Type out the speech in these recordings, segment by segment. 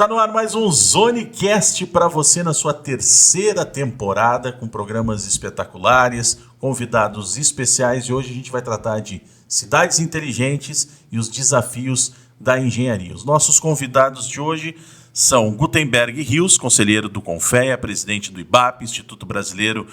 Está no ar mais um Zonecast para você na sua terceira temporada, com programas espetaculares, convidados especiais, e hoje a gente vai tratar de cidades inteligentes e os desafios da engenharia. Os nossos convidados de hoje são Gutenberg Rios, conselheiro do Confea, presidente do IBAP, Instituto Brasileiro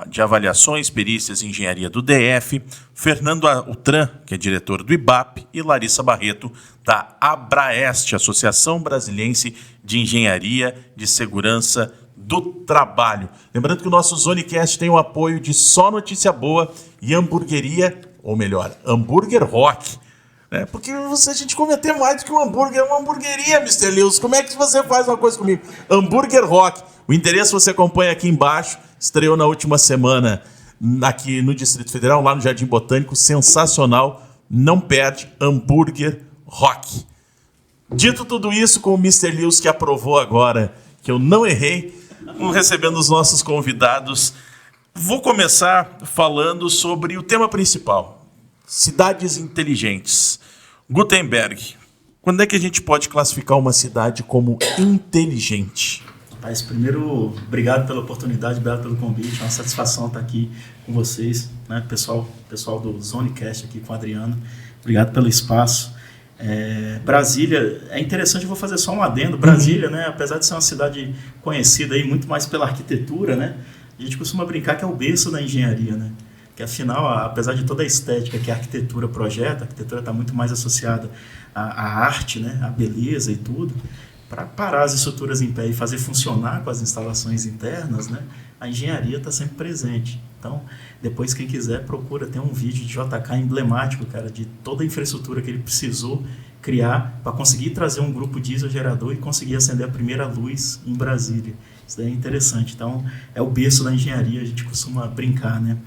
de Avaliações, Perícias e Engenharia do DF, Fernando Altran, que é diretor do IBAP, e Larissa Barreto, da Abraeste, Associação Brasiliense de Engenharia de Segurança do Trabalho. Lembrando que o nosso Zonecast tem o apoio de Só Notícia Boa e Hamburgueria, ou melhor, Hambúrguer Rock. Porque a gente come até mais do que um hambúrguer, é uma hamburgueria, Mr. Lewis. Como é que você faz uma coisa comigo? Hambúrguer Rock. O endereço você acompanha aqui embaixo. Estreou na última semana aqui no Distrito Federal, lá no Jardim Botânico. Sensacional. Não perde. Hambúrguer Rock. Dito tudo isso, com o Mr. Lewis, que aprovou agora que eu não errei, vamos recebendo os nossos convidados. Vou começar falando sobre o tema principal. Cidades inteligentes. Gutenberg, quando é que a gente pode classificar uma cidade como inteligente? Mas primeiro, obrigado pela oportunidade, obrigado pelo convite, é uma satisfação estar aqui com vocês, né? Pessoal do Zonecast aqui com o Adriano, obrigado pelo espaço. Brasília, é interessante, eu vou fazer só um adendo. Brasília, né, apesar de ser uma cidade conhecida aí muito mais pela arquitetura, né, a gente costuma brincar que é o berço da engenharia, né? Que afinal, apesar de toda a estética que a arquitetura projeta, a arquitetura está muito mais associada à arte, né, à beleza e tudo, para parar as estruturas em pé e fazer funcionar com as instalações internas, né, a engenharia está sempre presente. Então, depois quem quiser procura, tem um vídeo de JK emblemático, cara, de toda a infraestrutura que ele precisou criar para conseguir trazer um grupo diesel gerador e conseguir acender a primeira luz em Brasília. Isso daí é interessante. Então, é o berço da engenharia, a gente costuma brincar, né?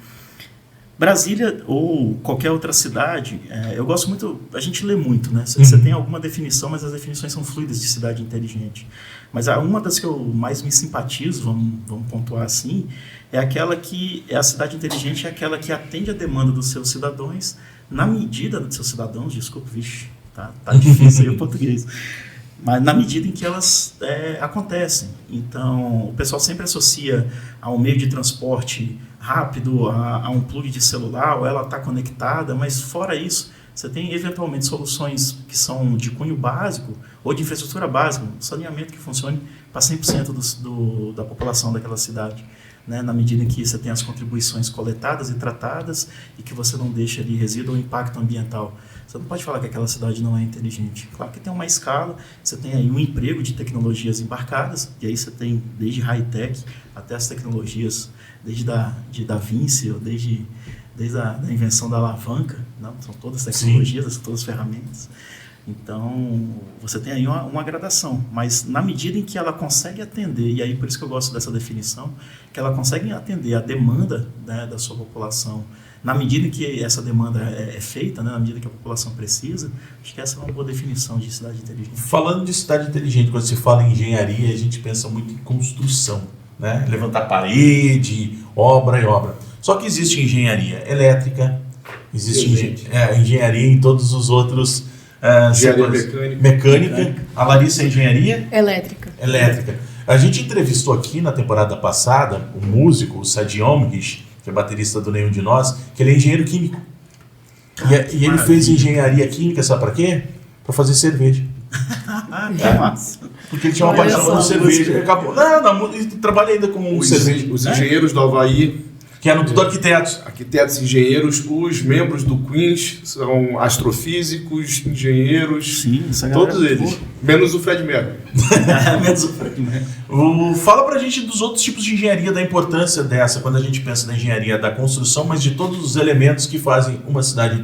Brasília ou qualquer outra cidade, eu gosto muito, a gente lê muito, né? Você tem alguma definição, mas as definições são fluidas de cidade inteligente. Mas uma das que eu mais me simpatizo, vamos pontuar assim, é aquela que, a cidade inteligente é aquela que atende a demanda dos seus cidadãos, na medida dos seus cidadãos, desculpa, vixe, tá difícil aí o português, mas na medida em que elas acontecem. Então, o pessoal sempre associa a um meio de transporte rápido, a um plug de celular, ou ela está conectada, mas fora isso, você tem eventualmente soluções que são de cunho básico ou de infraestrutura básica, um saneamento que funcione para 100% da população daquela cidade, né? Na medida em que você tem as contribuições coletadas e tratadas e que você não deixa ali resíduo ou impacto ambiental. Você não pode falar que aquela cidade não é inteligente. Claro que tem uma escala, você tem aí um emprego de tecnologias embarcadas, e aí você tem desde high-tech até as tecnologias, desde Da Vinci, ou desde a invenção da alavanca, não? São todas tecnologias, são todas ferramentas. Então, você tem aí uma gradação, mas na medida em que ela consegue atender, e aí por isso que eu gosto dessa definição, que ela consegue atender a demanda, né, da sua população, na medida em que essa demanda é feita, né, na medida que a população precisa, acho que essa é uma boa definição de cidade inteligente. Falando de cidade inteligente, quando se fala em engenharia, a gente pensa muito em construção, né? Levantar parede, obra e obra. Só que existe engenharia elétrica, existe engenharia em todos os outros setores. Mecânica. A Larissa é engenharia? Elétrica. A gente entrevistou aqui na temporada passada o músico, o Sadi Omrich, que é baterista do Nenhum de Nós, que ele é engenheiro químico. E ele fez engenharia química, sabe para quê? Para fazer cerveja. Massa. Porque ele tinha uma paixão por cerveja. Ele acabou. Ele trabalha ainda como cerveja. Os engenheiros do Havaí, que eram tudo arquitetos. Arquitetos, engenheiros, os membros do Queens são astrofísicos, engenheiros, sim, todos eles, menos o Fred Mercury. Fala pra gente dos outros tipos de engenharia, da importância dessa, quando a gente pensa na engenharia da construção, mas de todos os elementos que fazem uma cidade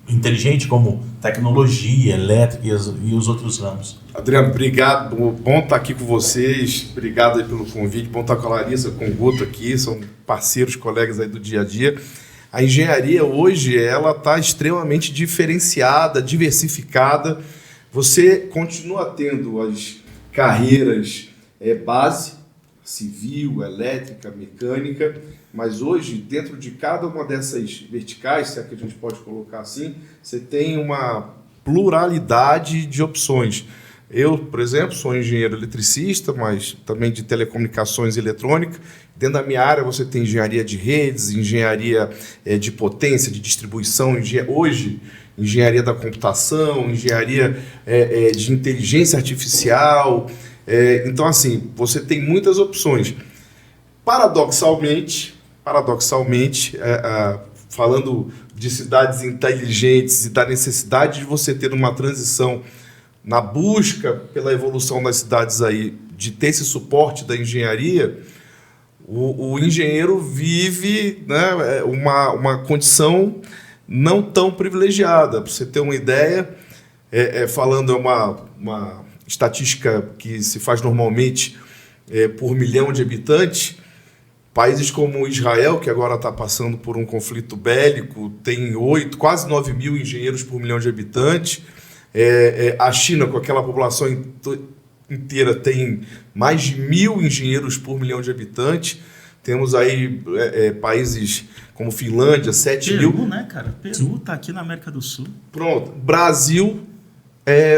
inteligente, como tecnologia, elétrica e os outros ramos. Adriano, obrigado, bom estar aqui com vocês, obrigado aí pelo convite, bom estar com a Larissa, com o Guto aqui, são parceiros, colegas aí do dia a dia. A engenharia hoje, ela está extremamente diferenciada, diversificada, você continua tendo as carreiras base, civil, elétrica, mecânica, mas hoje, dentro de cada uma dessas verticais, se é que a gente pode colocar assim, você tem uma pluralidade de opções. Eu, por exemplo, sou engenheiro eletricista, mas também de telecomunicações e eletrônica. Dentro da minha área você tem engenharia de redes, engenharia de potência, de distribuição, hoje engenharia da computação, engenharia de inteligência artificial. Então, assim, você tem muitas opções. Paradoxalmente, falando de cidades inteligentes e da necessidade de você ter uma transição na busca pela evolução das cidades aí, de ter esse suporte da engenharia, o engenheiro vive, né, uma condição não tão privilegiada. Para você ter uma ideia, falando uma estatística que se faz normalmente por milhão de habitantes, países como Israel, que agora está passando por um conflito bélico, tem quase 9 mil engenheiros por milhão de habitantes. A China, com aquela população inteira, tem mais de 1.000 engenheiros por milhão de habitantes. Temos aí países como Finlândia, 7 mil. Peru, né, cara? Peru está aqui na América do Sul. Pronto. Brasil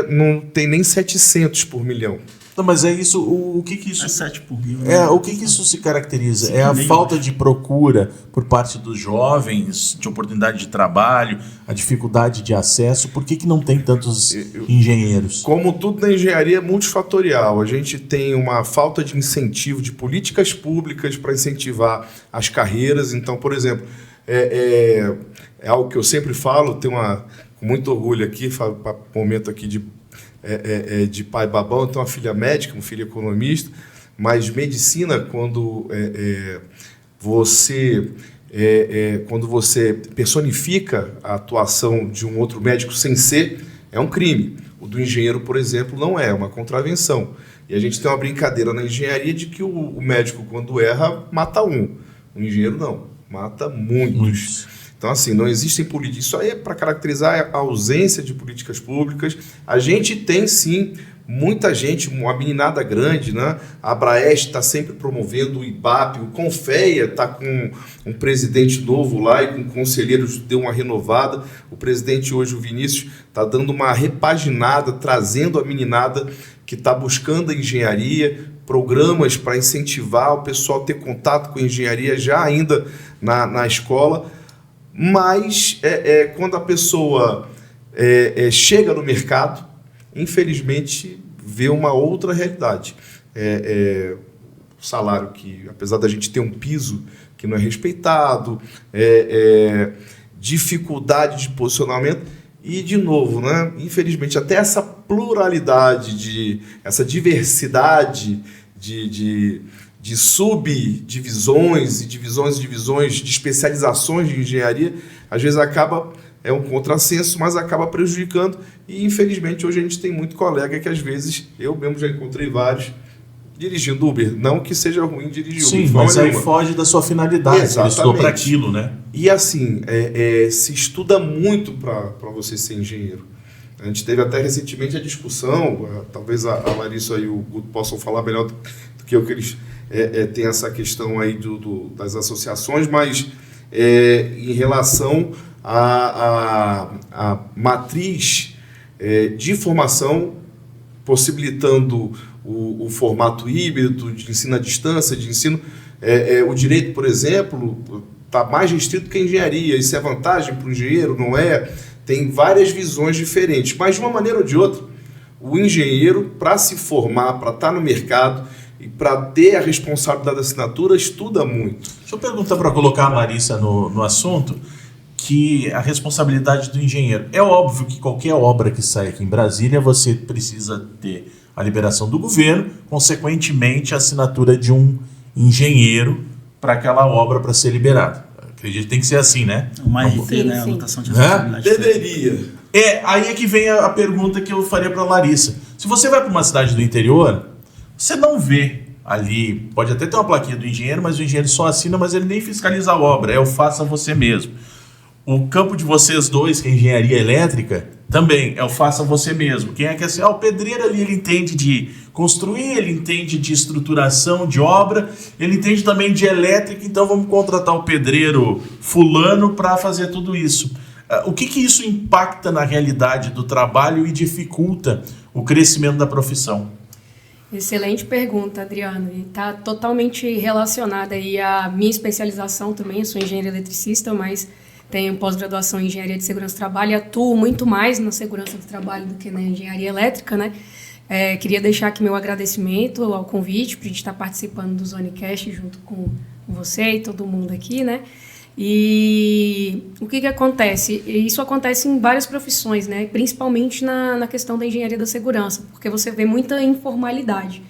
não tem nem 700 por milhão. Não, mas é isso, o que isso... É 7 por mil. Né? O que isso se caracteriza? Sim, é a falta de procura por parte dos jovens, de oportunidade de trabalho, a dificuldade de acesso. Por que não tem tantos engenheiros? Como tudo na engenharia é multifatorial. A gente tem uma falta de incentivo, de políticas públicas para incentivar as carreiras. Então, por exemplo, é algo que eu sempre falo, tenho com muito orgulho aqui, momento aqui de pai babão, tenho uma filha médica, um filho economista, mas medicina, quando você personifica a atuação de um outro médico sem ser, é um crime. O do engenheiro, por exemplo, não é uma contravenção. E a gente tem uma brincadeira na engenharia de que o médico, quando erra, mata um. O engenheiro não, mata muitos. Então, assim, não existem políticas. Isso aí é para caracterizar a ausência de políticas públicas. A gente tem, sim, muita gente, uma meninada grande, né? A Abraeste está sempre promovendo o IBAP, o Confeia está com um presidente novo lá e com conselheiros, deu uma renovada. O presidente hoje, o Vinícius, está dando uma repaginada, trazendo a meninada que está buscando a engenharia, programas para incentivar o pessoal a ter contato com a engenharia já ainda na escola. Mas quando a pessoa chega no mercado, infelizmente vê uma outra realidade. O salário que, apesar da gente ter um piso que não é respeitado, dificuldade de posicionamento e, de novo, né, infelizmente, até essa pluralidade, essa diversidade de subdivisões e divisões de especializações de engenharia, às vezes é um contrassenso, mas acaba prejudicando. E, infelizmente, hoje a gente tem muito colega que, às vezes, eu mesmo já encontrei vários dirigindo Uber. Não que seja ruim dirigir Uber. Sim, mas aí foge da sua finalidade. Exatamente. Ele estudou para aquilo, né? E, assim, se estuda muito para você ser engenheiro. A gente teve até recentemente a discussão, talvez a Larissa e o Guto possam falar melhor do que eu, que eles têm essa questão aí das associações, mas em relação à matriz de formação, possibilitando o formato híbrido de ensino à distância, de ensino. O direito, por exemplo, está mais restrito que a engenharia. Isso é vantagem para o engenheiro? Não é? Tem várias visões diferentes, mas de uma maneira ou de outra, o engenheiro, para se formar, para estar no mercado e para ter a responsabilidade da assinatura, estuda muito. Deixa eu perguntar para colocar a Larissa no assunto, que a responsabilidade do engenheiro. É óbvio que qualquer obra que sai aqui em Brasília, você precisa ter a liberação do governo, consequentemente a assinatura de um engenheiro para aquela obra para ser liberada. Acredito que tem que ser assim, né? Uma RT, né? A anotação de responsabilidade. Deveria. Aí é que vem a pergunta que eu faria para a Larissa. Se você vai para uma cidade do interior, você não vê ali, pode até ter uma plaquinha do engenheiro, mas o engenheiro só assina, mas ele nem fiscaliza a obra, o faça você mesmo. O campo de vocês dois, que é engenharia elétrica, também é o faça você mesmo. Quem é que é assim? O pedreiro ali, ele entende de construir, ele entende de estruturação de obra, ele entende também de elétrica, então vamos contratar o pedreiro fulano para fazer tudo isso. O que isso impacta na realidade do trabalho e dificulta o crescimento da profissão? Excelente pergunta, Adriano. E está totalmente relacionada aí à minha especialização também. Eu sou engenheiro eletricista, mas tenho pós-graduação em engenharia de segurança do trabalho e atuo muito mais na segurança do trabalho do que na engenharia elétrica, né? Queria deixar aqui meu agradecimento ao convite para a gente estar participando do Zonecast junto com você e todo mundo aqui, né? E o que acontece? Isso acontece em várias profissões, né? Principalmente na questão da engenharia da segurança, porque você vê muita informalidade.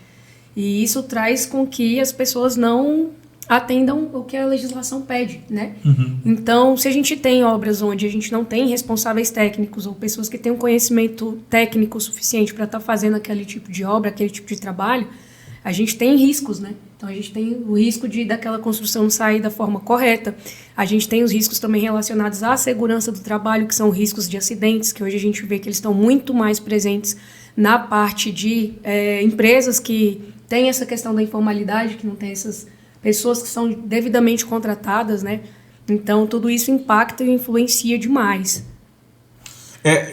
E isso traz com que as pessoas não atendam o que a legislação pede, né? Uhum. Então, se a gente tem obras onde a gente não tem responsáveis técnicos ou pessoas que têm um conhecimento técnico suficiente para estar fazendo aquele tipo de obra, aquele tipo de trabalho, a gente tem riscos, né? Então, a gente tem o risco daquela construção sair da forma correta. A gente tem os riscos também relacionados à segurança do trabalho, que são riscos de acidentes, que hoje a gente vê que eles estão muito mais presentes na parte de empresas que têm essa questão da informalidade, que não tem essas pessoas que são devidamente contratadas, né? Então, tudo isso impacta e influencia demais.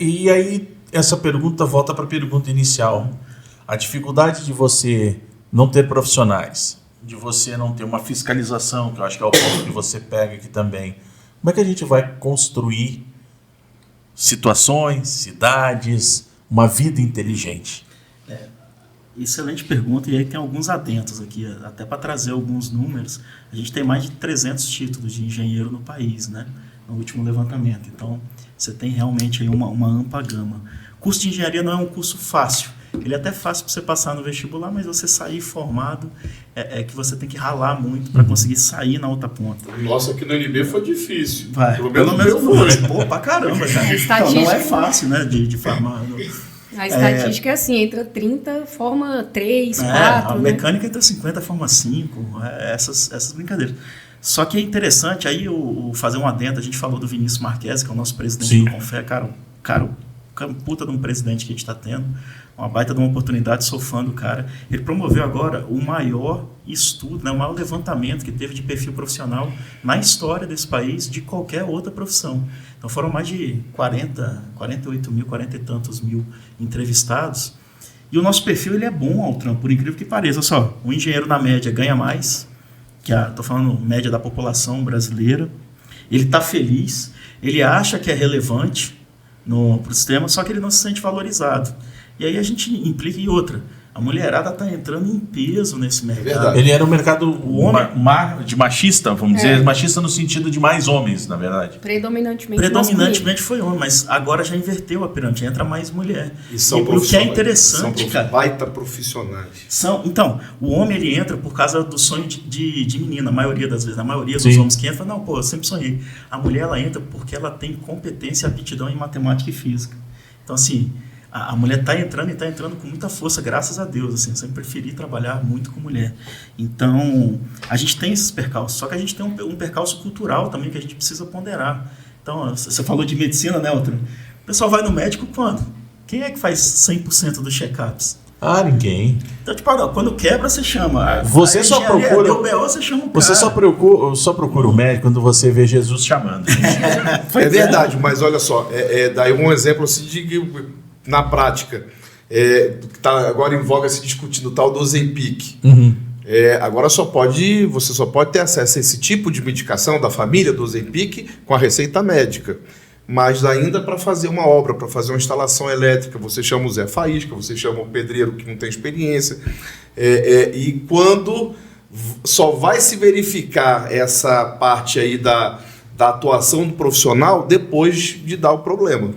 E aí, essa pergunta volta para a pergunta inicial. A dificuldade de você não ter profissionais, de você não ter uma fiscalização, que eu acho que é o ponto que você pega aqui também. Como é que a gente vai construir situações, cidades, uma vida inteligente? Excelente pergunta, e aí tem alguns adentos aqui, até para trazer alguns números. A gente tem mais de 300 títulos de engenheiro no país, né, no último levantamento. Então, você tem realmente aí uma ampla gama. O curso de engenharia não é um curso fácil. Ele é até fácil para você passar no vestibular, mas você sair formado é que você tem que ralar muito para conseguir sair na outra ponta. Nossa, aqui no NB foi difícil. Pelo menos foi. Pô, pra caramba, cara. Então, não é fácil, né, de formar. A estatística é assim, entra 30, forma 3, 4... A mecânica entra 50, forma 5, essas brincadeiras. Só que é interessante, aí fazer um adendo, a gente falou do Vinícius Marques, que é o nosso presidente do Confé, cara, puta de um presidente que a gente está tendo, uma baita de uma oportunidade, sou fã do cara. Ele promoveu agora o maior estudo, né, o maior levantamento que teve de perfil profissional na história desse país, de qualquer outra profissão. Então foram mais de 48 mil, 40 e tantos mil entrevistados. E o nosso perfil ele é bom, Altran, por incrível que pareça. Olha só, o engenheiro na média ganha mais, estou falando média da população brasileira, ele está feliz, ele acha que é relevante para o sistema, só que ele não se sente valorizado. E aí a gente implica em outra. A mulherada está entrando em peso nesse mercado. Ele era um mercado de machista, vamos dizer, machista no sentido de mais homens, na verdade. Predominantemente foi homem, mas agora já inverteu a pirâmide, entra mais mulher. E o que é interessante, cara. Baita profissionais. Então, o homem ele entra por causa do sonho de menina, a maioria das vezes. A maioria dos homens que entram, não, eu sempre sonhei. A mulher ela entra porque ela tem competência e aptidão em matemática e física. Então, assim, a mulher está entrando e está entrando com muita força, graças a Deus. Assim, eu sempre preferi trabalhar muito com mulher. Então, a gente tem esses percalços. Só que a gente tem um percalço cultural também que a gente precisa ponderar. Então, você falou de medicina, né, Altran? O pessoal vai no médico quando? Quem é que faz 100% dos check-ups? Ninguém. Então, tipo, quando quebra, você chama. Você só procura. Deu BO, você chama o cara. Você só procura o médico quando você vê Jesus chamando. É verdade, mas olha só, daí um exemplo assim de na prática, que está agora em voga se discutindo o tal do Ozempic. Uhum. Agora você só pode ter acesso a esse tipo de medicação da família do Ozempic com a receita médica. Mas ainda para fazer uma obra, para fazer uma instalação elétrica, você chama o Zé Faísca, você chama o pedreiro que não tem experiência. E quando só vai se verificar essa parte aí da atuação do profissional depois de dar o problema.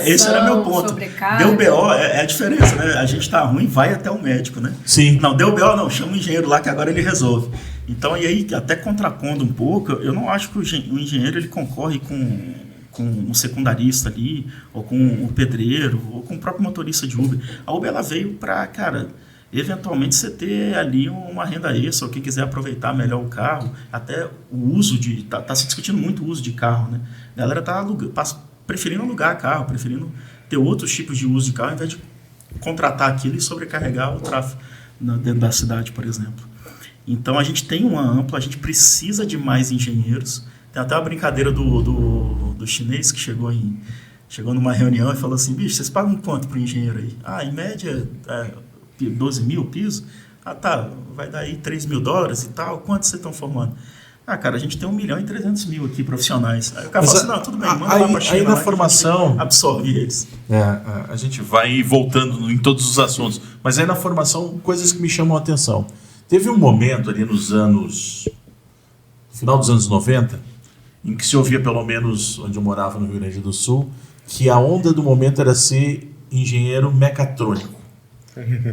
Esse era meu ponto. Deu BO, é a diferença, né? A gente tá ruim, vai até o médico, né? Sim. Não, deu BO não, chama o engenheiro lá que agora ele resolve. Então, e aí, até contrapondo um pouco, eu não acho que o engenheiro ele concorre com um secundarista ali, ou com o pedreiro, ou com o próprio motorista de Uber. A Uber ela veio para, cara, eventualmente você ter ali uma renda extra, ou quem quiser aproveitar melhor o carro, até o uso de... Tá se discutindo muito o uso de carro, né? A galera tá preferindo alugar carro, preferindo ter outros tipos de uso de carro, ao invés de contratar aquilo e sobrecarregar o tráfego dentro da cidade, por exemplo. Então, a gente tem uma ampla, a gente precisa de mais engenheiros, Tem até uma brincadeira do chinês que chegou numa reunião e falou assim, bicho, vocês pagam quanto para o engenheiro aí? Em média, 12 mil piso. Tá, vai dar aí $3.000 e tal. Quanto vocês estão formando? Cara, a gente tem 1.300.000 aqui profissionais. Aí o cara fala assim, não, tudo bem, manda lá para a China. Aí na formação... absorve eles. A gente vai voltando em todos os assuntos. Mas aí na formação, coisas que me chamam a atenção. Teve um momento ali no final dos anos 90, em que se ouvia, pelo menos onde eu morava no Rio Grande do Sul, que a onda do momento era ser engenheiro mecatrônico.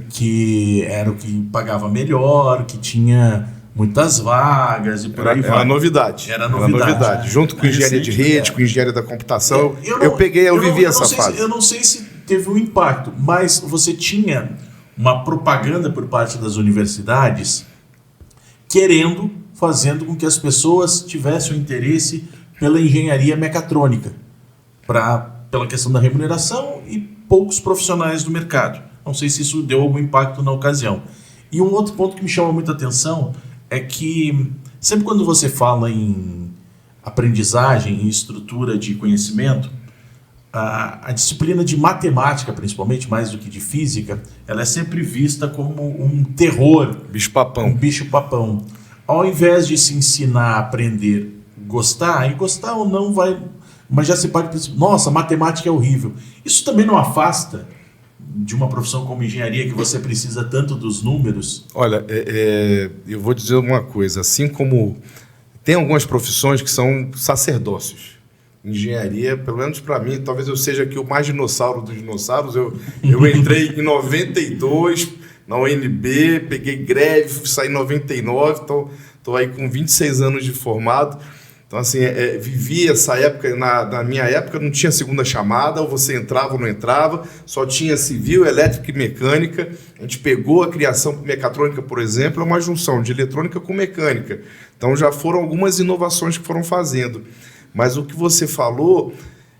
Que era o que pagava melhor, que tinha muitas vagas e por aí vai. Era novidade. Era novidade. Junto com engenharia de rede, com engenharia da computação. Eu vivi essa fase. Eu não sei se teve um impacto, mas você tinha uma propaganda por parte das universidades fazendo com que as pessoas tivessem o interesse pela engenharia mecatrônica, pela questão da remuneração e poucos profissionais do mercado. Não sei se isso deu algum impacto na ocasião. E um outro ponto que me chama muita atenção é que sempre quando você fala em aprendizagem e estrutura de conhecimento, a disciplina de matemática, principalmente, mais do que de física, ela é sempre vista como um terror. Bicho-papão. Um bicho-papão. Ao invés de se ensinar a aprender, gostar, e gostar ou não vai... Mas já se parte do nossa, matemática é horrível. Isso também não afasta de uma profissão como engenharia, que você precisa tanto dos números? Olha, eu vou dizer uma coisa. Assim como tem algumas profissões que são sacerdócios. Engenharia, pelo menos para mim, talvez eu seja aqui o mais dinossauro dos dinossauros. Eu entrei em 92 na UNB, peguei greve, saí em 99, então estou aí com 26 anos de formado. Então, assim, vivi essa época, na minha época não tinha segunda chamada, ou você entrava ou não entrava, só tinha civil, elétrica e mecânica. A gente pegou a criação mecatrônica, por exemplo, é uma junção de eletrônica com mecânica. Então, já foram algumas inovações que foram fazendo. Mas o que você falou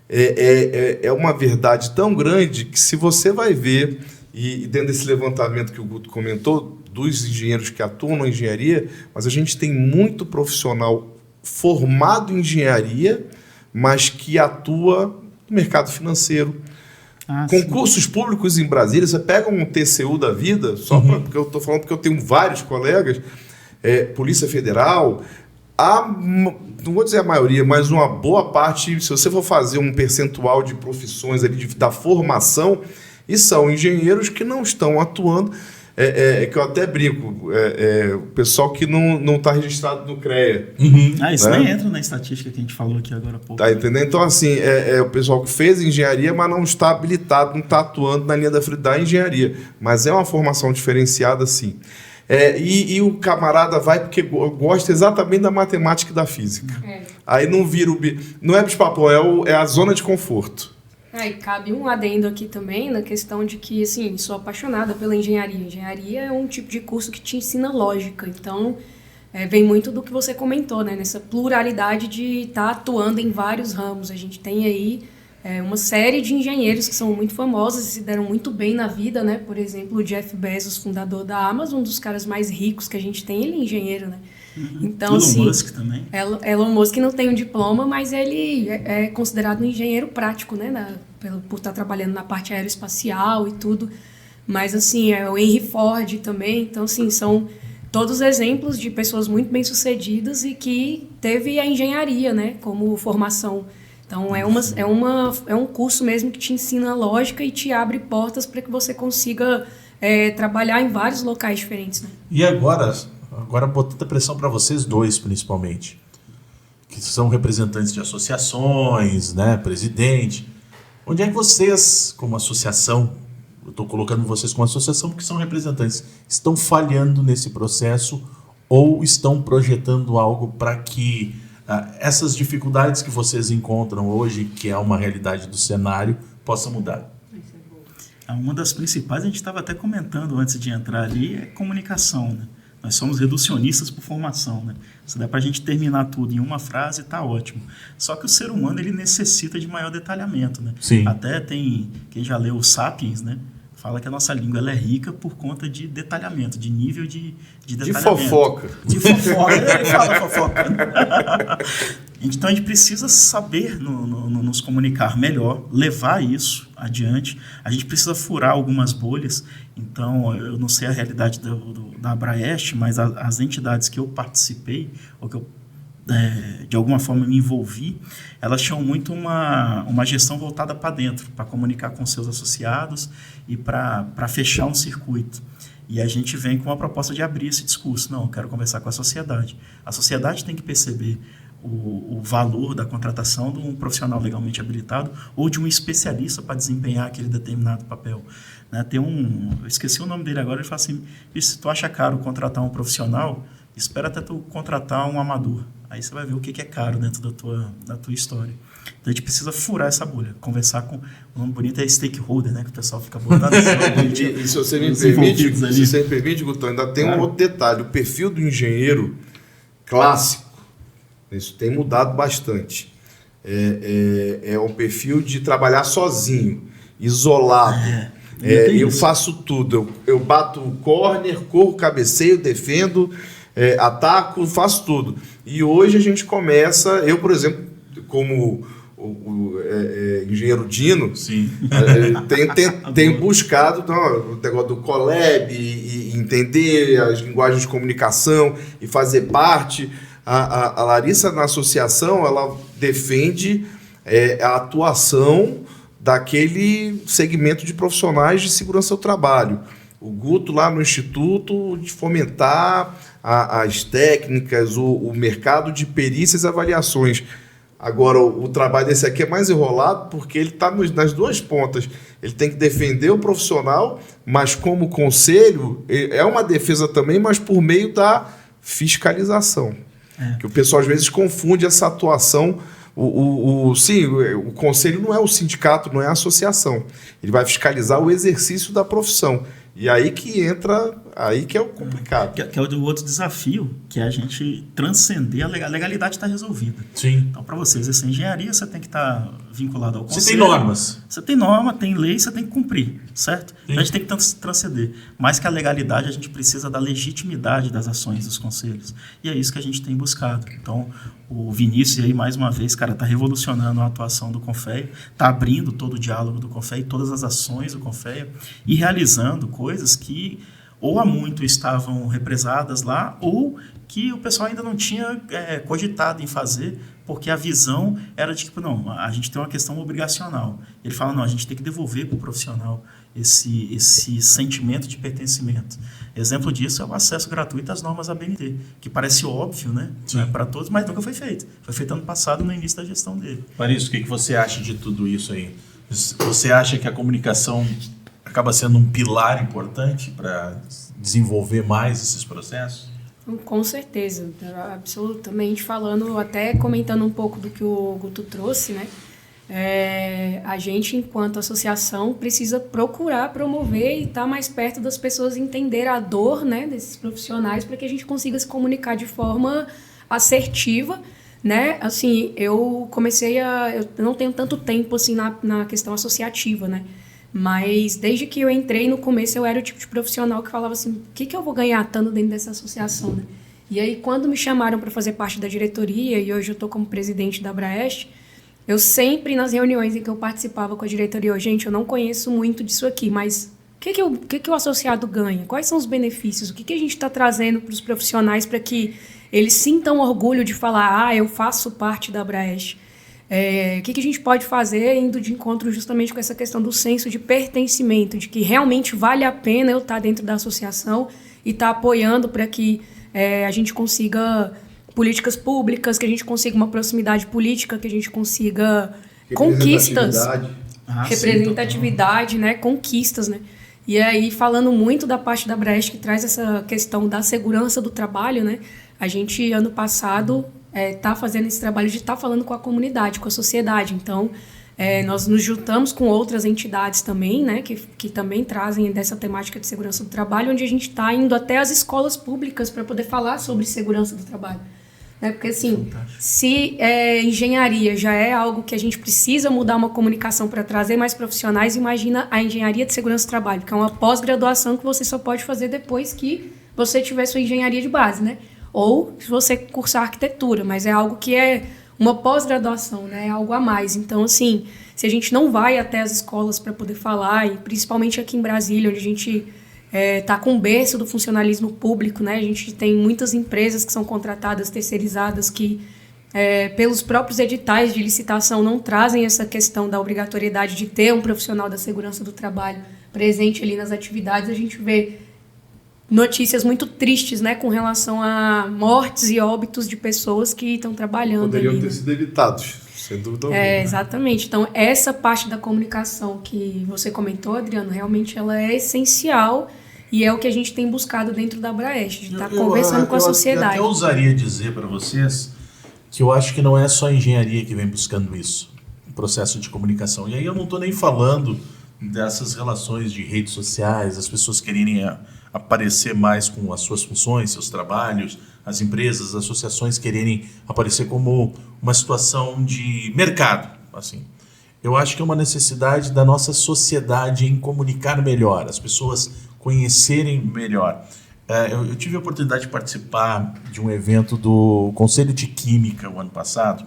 é uma verdade tão grande que, se você vai ver, e dentro desse levantamento que o Guto comentou, dos engenheiros que atuam na engenharia, mas a gente tem muito profissional formado em engenharia, mas que atua no mercado financeiro. Concursos públicos em Brasília, você pega um TCU da vida, porque eu estou falando porque eu tenho vários colegas, Polícia Federal, não vou dizer a maioria, mas uma boa parte, se você for fazer um percentual de profissões ali da formação, e são engenheiros que não estão atuando, que eu até brinco, o pessoal que não está registrado no CREA. Isso nem entra na estatística que a gente falou aqui agora há pouco. Tá entendendo? Então, assim, o pessoal que fez engenharia, mas não está habilitado, não está atuando na linha da frente da engenharia. Mas é uma formação diferenciada, sim. E o camarada vai porque gosta exatamente da matemática e da física. Aí não vira não é bicho-papão, é a zona de conforto. E cabe um adendo aqui também na questão de que, assim, sou apaixonada pela engenharia. Engenharia é um tipo de curso que te ensina lógica, então vem muito do que você comentou, né? Nessa pluralidade de estar atuando em vários ramos. A gente tem aí uma série de engenheiros que são muito famosos e se deram muito bem na vida, né? Por exemplo, o Jeff Bezos, fundador da Amazon, um dos caras mais ricos que a gente tem, ele é engenheiro, né? Então, Elon Musk também. Elon Musk não tem um diploma, mas ele é considerado um engenheiro prático, né? Por estar trabalhando na parte aeroespacial e tudo. Mas, assim, o Henry Ford também. Então, assim, são todos exemplos de pessoas muito bem-sucedidas e que teve a engenharia, né, como formação. Então, é um curso mesmo que te ensina lógica e te abre portas para que você consiga trabalhar em vários locais diferentes, né? E agora botando a pressão para vocês dois, principalmente, que são representantes de associações, né, presidente. Onde é que vocês, como associação, eu estou colocando vocês como associação porque são representantes, estão falhando nesse processo ou estão projetando algo para que essas dificuldades que vocês encontram hoje, que é uma realidade do cenário, possa mudar? Uma das principais, a gente estava até comentando antes de entrar ali, é comunicação, né? Nós somos reducionistas por formação, né? Se der para a gente terminar tudo em uma frase, está ótimo. Só que o ser humano, ele necessita de maior detalhamento, né? Sim. Até tem, quem já leu o Sapiens, né? Fala que a nossa língua ela é rica por conta de detalhamento, de nível de detalhamento. De fofoca. De fofoca. Ele fala fofoca. Então a gente precisa saber nos comunicar melhor, levar isso adiante. A gente precisa furar algumas bolhas. Então, eu não sei a realidade da Abraeste, mas as entidades que eu participei, ou que eu de alguma forma me envolvi, elas tinham muito uma gestão voltada para dentro, para comunicar com seus associados e para fechar um circuito. E a gente vem com uma proposta de abrir esse discurso. Não, eu quero conversar com a sociedade. A sociedade tem que perceber o valor da contratação de um profissional legalmente habilitado ou de um especialista para desempenhar aquele determinado papel. Né? Eu esqueci o nome dele agora, ele fala assim, se tu acha caro contratar um profissional, espera até tu contratar um amador. Aí você vai ver o que é caro dentro da tua história. Então a gente precisa furar essa bolha, conversar com... O nome bonito é stakeholder, né? Que o pessoal fica botando assim. E se você me permite, Gutão, ainda tem um outro detalhe. O perfil do engenheiro clássico, isso tem mudado bastante. É um perfil de trabalhar sozinho, isolado. Eu faço tudo. Eu bato o corner, corro, cabeceio, defendo, ataco, faço tudo. E hoje a gente começa... Eu, por exemplo, como o engenheiro Dino, tenho buscado o negócio do Collab e entender as linguagens de comunicação e fazer parte... A Larissa, na associação, ela defende a atuação daquele segmento de profissionais de segurança do trabalho. O Guto, lá no Instituto, de fomentar as técnicas, o mercado de perícias e avaliações. Agora, o trabalho desse aqui é mais enrolado porque ele está nas duas pontas. Ele tem que defender o profissional, mas como conselho, é uma defesa também, mas por meio da fiscalização. Que o pessoal às vezes confunde essa atuação. O conselho não é o sindicato, não é a associação. Ele vai fiscalizar o exercício da profissão. E aí que entra, aí que é o complicado. Que é o outro desafio, que é a gente transcender a legalidade está resolvida. Sim. Então, para você exercer engenharia, você tem que estar vinculado ao conselho. Você tem normas. Você tem norma, tem lei, você tem que cumprir, certo? Então, a gente tem que transcender. Mais que a legalidade, a gente precisa da legitimidade das ações dos conselhos. E é isso que a gente tem buscado. Então, o Vinícius, aí, mais uma vez, cara, está revolucionando a atuação do Confeia, está abrindo todo o diálogo do Confeia, todas as ações do Confeia e realizando coisas que ou há muito estavam represadas lá ou que o pessoal ainda não tinha cogitado em fazer, porque a visão era de que, não, a gente tem uma questão obrigacional. Ele fala, não, a gente tem que devolver para o profissional esse sentimento de pertencimento. Exemplo disso é o acesso gratuito às normas ABNT, que parece óbvio, né, para todos, mas nunca foi feito. Foi feito ano passado, no início da gestão dele. Marisa, o que você acha de tudo isso aí? Você acha que a comunicação acaba sendo um pilar importante para desenvolver mais esses processos? Com certeza, absolutamente falando, até comentando um pouco do que o Guto trouxe, né? A gente, enquanto associação, precisa procurar promover e estar mais perto das pessoas, entender a dor, né, desses profissionais, para que a gente consiga se comunicar de forma assertiva, né? Assim, eu não tenho tanto tempo assim na questão associativa, né? Mas desde que eu entrei, no começo eu era o tipo de profissional que falava assim, o que eu vou ganhar estando dentro dessa associação, né? E aí, quando me chamaram para fazer parte da diretoria, e hoje eu estou como presidente da Abraeste, eu sempre, nas reuniões em que eu participava com a diretoria, gente, eu não conheço muito disso aqui, mas o que o associado ganha? Quais são os benefícios? O que a gente está trazendo para os profissionais para que eles sintam orgulho de falar, eu faço parte da Abraeste? O que a gente pode fazer indo de encontro justamente com essa questão do senso de pertencimento, de que realmente vale a pena eu estar dentro da associação e estar apoiando para que a gente consiga políticas públicas, que a gente consiga uma proximidade política, que a gente consiga conquistas, representatividade, né, conquistas, né? E aí, falando muito da parte da Abraeste, que traz essa questão da segurança do trabalho, né? A gente, ano passado, está fazendo esse trabalho de estar falando com a comunidade, com a sociedade. Então, nós nos juntamos com outras entidades também, né, que também trazem dessa temática de segurança do trabalho, onde a gente está indo até as escolas públicas para poder falar sobre segurança do trabalho. Né? Porque, assim, se engenharia já é algo que a gente precisa mudar uma comunicação para trazer mais profissionais, imagina a engenharia de segurança do trabalho, que é uma pós-graduação que você só pode fazer depois que você tiver sua engenharia de base, né? Ou se você cursar arquitetura, mas é algo que é uma pós-graduação, né? Algo a mais. Então, assim, se a gente não vai até as escolas para poder falar, e principalmente aqui em Brasília, onde a gente está com o berço do funcionalismo público, né? A gente tem muitas empresas que são contratadas, terceirizadas, que pelos próprios editais de licitação não trazem essa questão da obrigatoriedade de ter um profissional da segurança do trabalho presente ali nas atividades. A gente vê notícias muito tristes, né, com relação a mortes e óbitos de pessoas que estão trabalhando. Poderiam ali, ter né? sido evitados, sem dúvida alguma. Exatamente. Então, essa parte da comunicação que você comentou, Adriano, realmente ela é essencial e é o que a gente tem buscado dentro da Abraeste, de estar conversando com a sociedade. Eu ousaria dizer para vocês que eu acho que não é só a engenharia que vem buscando isso, o processo de comunicação. E aí eu não estou nem falando dessas relações de redes sociais, as pessoas quererem aparecer mais com as suas funções, seus trabalhos, as empresas, as associações quererem aparecer como uma situação de mercado. Assim, eu acho que é uma necessidade da nossa sociedade em comunicar melhor, as pessoas conhecerem melhor. Eu tive a oportunidade de participar de um evento do Conselho de Química o ano passado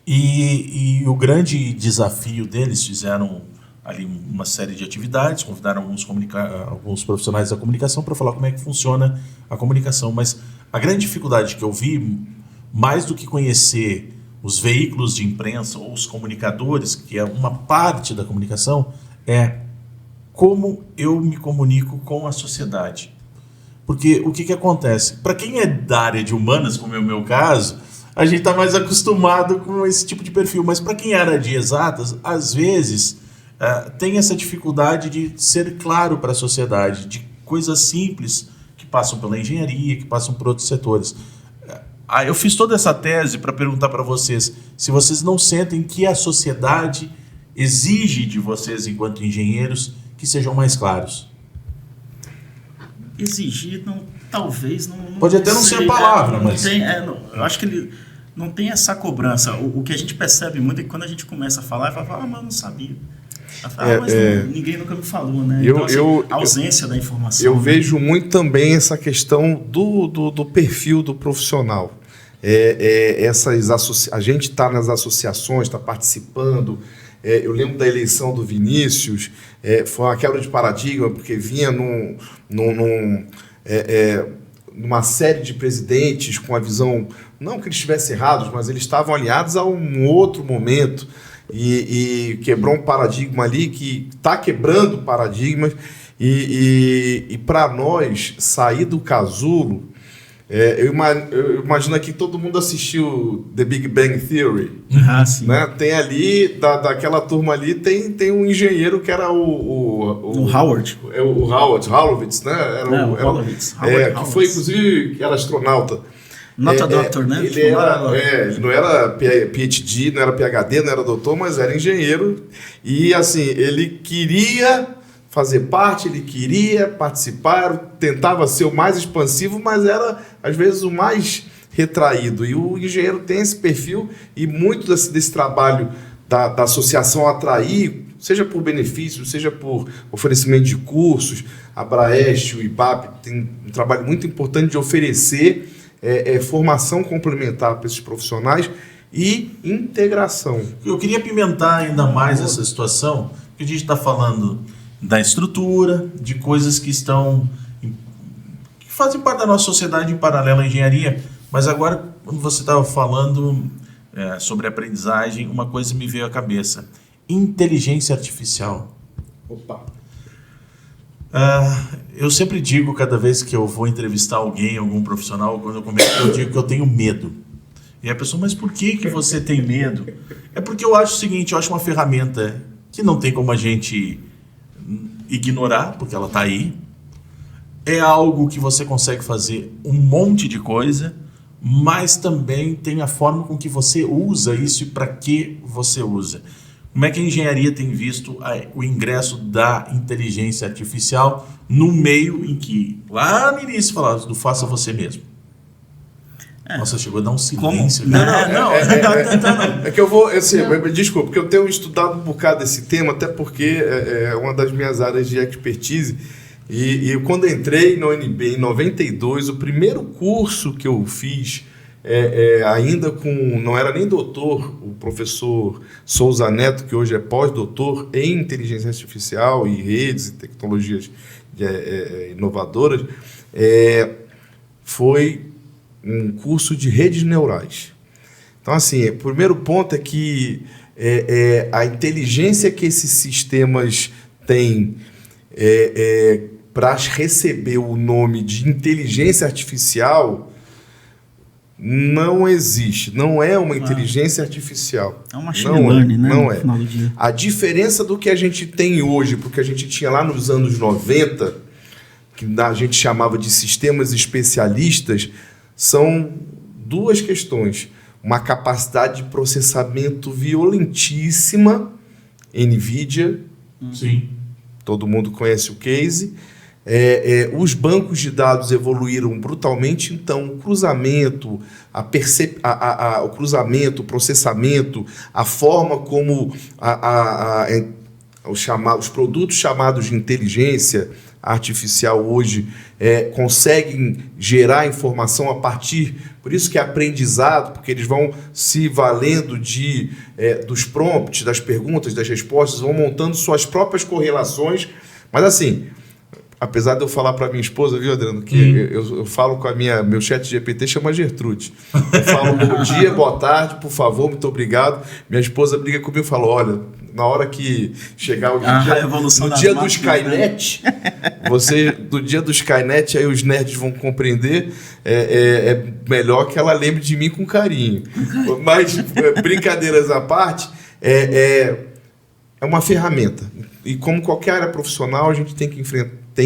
e o grande desafio deles, fizeram ali uma série de atividades, convidaram alguns profissionais da comunicação para falar como é que funciona a comunicação, mas a grande dificuldade que eu vi, mais do que conhecer os veículos de imprensa ou os comunicadores, que é uma parte da comunicação, é como eu me comunico com a sociedade. Porque o que acontece? Para quem é da área de humanas, como é o meu caso, a gente está mais acostumado com esse tipo de perfil. Mas para quem é área de exatas, às vezes tem essa dificuldade de ser claro para a sociedade, de coisas simples que passam pela engenharia, que passam por outros setores. Eu fiz toda essa tese para perguntar para vocês se vocês não sentem que a sociedade exige de vocês, enquanto engenheiros, que sejam mais claros. Exigir, talvez não. Pode até não ser a palavra, mas. Eu acho que ele não tem essa cobrança. O que a gente percebe muito é que quando a gente começa a falar, vai falar, mas eu não sabia. Mas ninguém nunca me falou, né? Então, a ausência da informação. Eu vejo muito também essa questão do perfil do profissional. A gente está nas associações, está participando. Eu lembro da eleição do Vinícius, foi uma quebra de paradigma, porque vinha numa série de presidentes com a visão, não que eles estivessem errados, mas eles estavam alinhados a um outro momento, e quebrou um paradigma ali que está quebrando paradigmas, e para nós, sair do casulo, eu imagino que todo mundo assistiu The Big Bang Theory. Sim. Né? Tem ali, daquela turma ali, tem um engenheiro que era o Howard. O Howard, Horowitz, né? Horowitz. Que foi, inclusive, que era astronauta. Not a doctor, né? Ele não era PhD, não era PhD, não era doutor, mas era engenheiro. E, assim, ele queria fazer parte, ele queria participar, tentava ser o mais expansivo, mas era, às vezes, o mais retraído. E o engenheiro tem esse perfil, e muito desse trabalho da associação atrair, seja por benefício, seja por oferecimento de cursos, a Abraeste, o IBAP tem um trabalho muito importante de oferecer formação complementar para esses profissionais e integração. Eu queria apimentar ainda mais essa situação, porque a gente está falando da estrutura, de coisas que fazem parte da nossa sociedade em paralelo à engenharia, mas agora, quando você estava falando sobre aprendizagem, uma coisa me veio à cabeça: inteligência artificial. Opa! Eu sempre digo, cada vez que eu vou entrevistar alguém, algum profissional, quando eu comento, eu digo que eu tenho medo. E a pessoa, mas por que você tem medo? É porque eu acho o seguinte, eu acho uma ferramenta que não tem como a gente ignorar, porque ela está aí. É algo que você consegue fazer um monte de coisa, mas também tem a forma com que você usa isso e para que você usa. Como é que a engenharia tem visto o ingresso da inteligência artificial no meio em que, lá no início, falava do faça você mesmo? Nossa, chegou a dar um silêncio. Não. É que eu vou, assim, desculpa, porque eu tenho estudado um bocado desse tema, até porque é uma das minhas áreas de expertise. E quando entrei no UNB em 92, o primeiro curso que eu fiz ainda não era nem doutor, o professor Souza Neto, que hoje é pós-doutor em inteligência artificial e redes e tecnologias inovadoras, foi um curso de redes neurais. Então, assim, o primeiro ponto é que a inteligência que esses sistemas têm para receber o nome de inteligência artificial não existe, não é uma inteligência artificial. É uma machine learning, né? Não no final do dia. A diferença do que a gente tem hoje, porque a gente tinha lá nos anos 90, que a gente chamava de sistemas especialistas, são duas questões. Uma capacidade de processamento violentíssima, NVIDIA, Sim. todo mundo conhece o case. Os bancos de dados evoluíram brutalmente, então o cruzamento, o cruzamento, o processamento, a forma como os produtos chamados de inteligência artificial hoje conseguem gerar informação a partir, por isso que é aprendizado, porque eles vão se valendo dos prompts, das perguntas, das respostas, vão montando suas próprias correlações, mas assim, apesar de eu falar para minha esposa, viu, Adriano, que eu falo com meu chat GPT, chama Gertrude. Eu falo bom dia, boa tarde, por favor, muito obrigado. Minha esposa briga comigo e fala, olha, na hora que chegar no dia do Skynet, do dia do Skynet, aí os nerds vão compreender, é melhor que ela lembre de mim com carinho. Mas, brincadeiras à parte, é uma ferramenta. E como qualquer área profissional, a gente tem